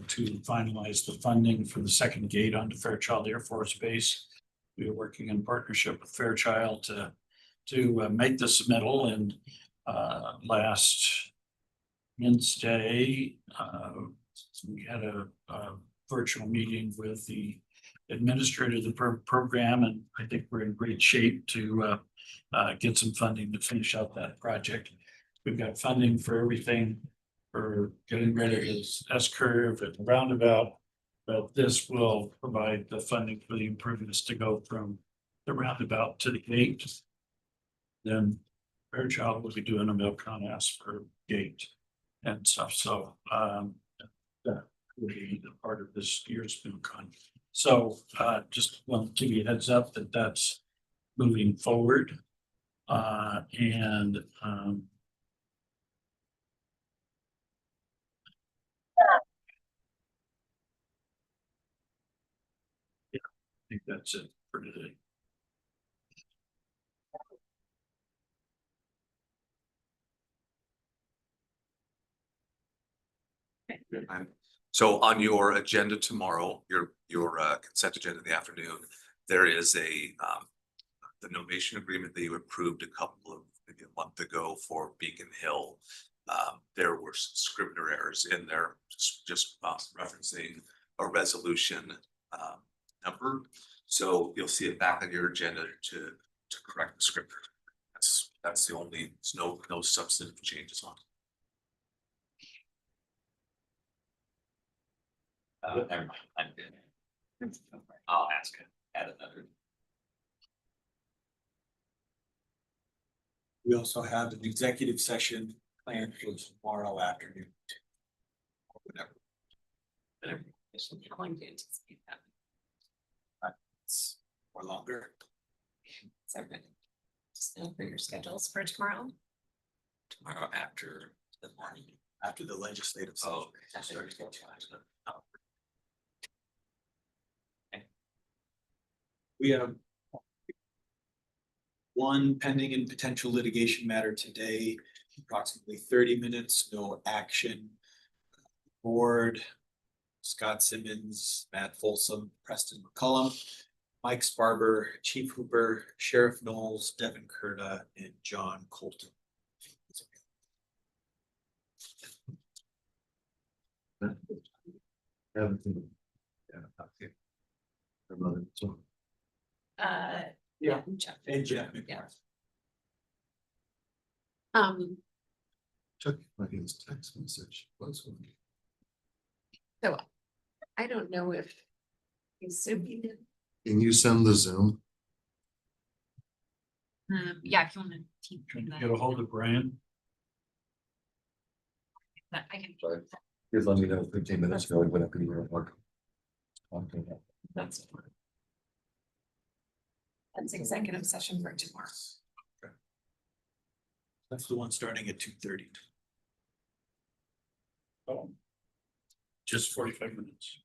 to finalize the funding for the second gate onto Fairchild Air Force Base. We are working in partnership with Fairchild to make the submittal, and last Wednesday we had a virtual meeting with the administrator of the program, and I think we're in great shape to get some funding to finish out that project. We've got funding for everything, for getting rid of this S-curve and roundabout, but this will provide the funding for the improvements to go from the roundabout to the gate. Then Fairchild will be doing a Milcon Asper gate and stuff, so that will be a part of this year's Milcon. So just want to give you a heads up that that's moving forward. And yeah, I think that's it for today. So on your agenda tomorrow, your consent agenda in the afternoon, there is the donation agreement that you approved maybe a month ago for Beacon Hill. There were some scrivener errors in there, just referencing a resolution number. So you'll see it back on your agenda to correct the scrivener. That's the only, there's no substantive changes on it. Never mind, I'm good. I'll ask it at another. We also have an executive session plan for tomorrow afternoon. Or whatever. How long do you anticipate that? Or longer. So good. Just know for your schedules for tomorrow. Tomorrow after the morning. After the legislative session. Oh. We have one pending and potential litigation matter today, approximately 30 minutes, no action. Board, Scott Simmons, Matt Folsom, Preston McCullum, Mike Sparber, Chief Hooper, Sheriff Knowles, Devin Kurta, and John Colton. Everything. Yeah, okay. Another, so, Yeah. Jeff. And Jeff Yeah. McMartin. check my his text message. What's going on? So I don't know if he's zooming in. Can you send the Zoom? Yeah, if you wanna keep. Get a hold of Brian. I can. Sorry. Just let me know 15 minutes ago when I could hear it work. Okay. That's executive session for tomorrow. That's the one starting at 2:30. Oh. Just 45 minutes.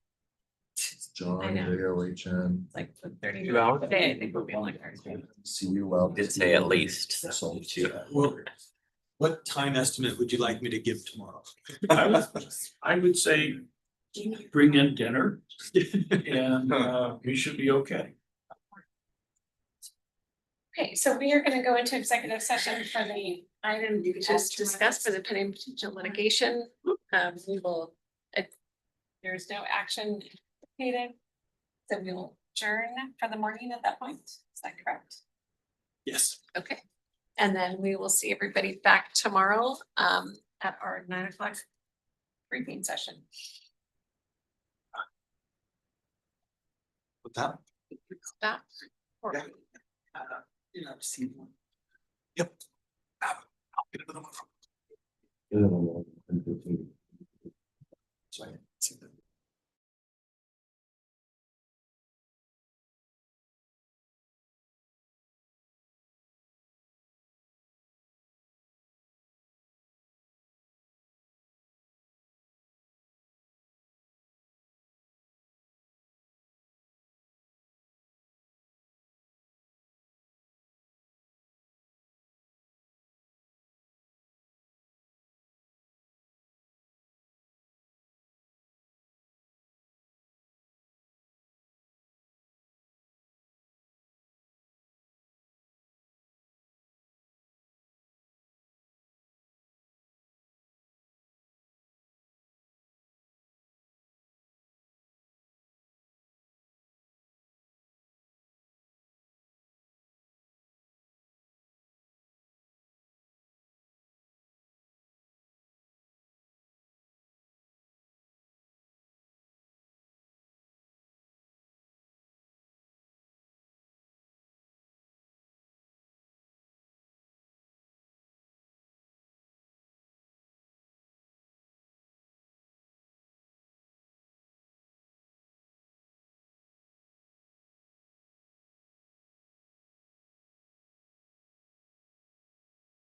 John, I know. AOHN, Like the 30 2 hours? day, I think we'll be longer. see you well. Did say at least. So, Well, what time estimate would you like me to give tomorrow? I would say bring in dinner and we should be okay. Okay, so we are gonna go into executive session for the item you just discussed for the pending potential litigation. We will, there's no action needed. So we will adjourn for the morning at that point. Is that correct? Yes. Okay. And then we will see everybody back tomorrow at our 9 o'clock briefing session. With that. Stop. Yeah. I've seen one. Yep. I'll get another one from. yeah. Sorry.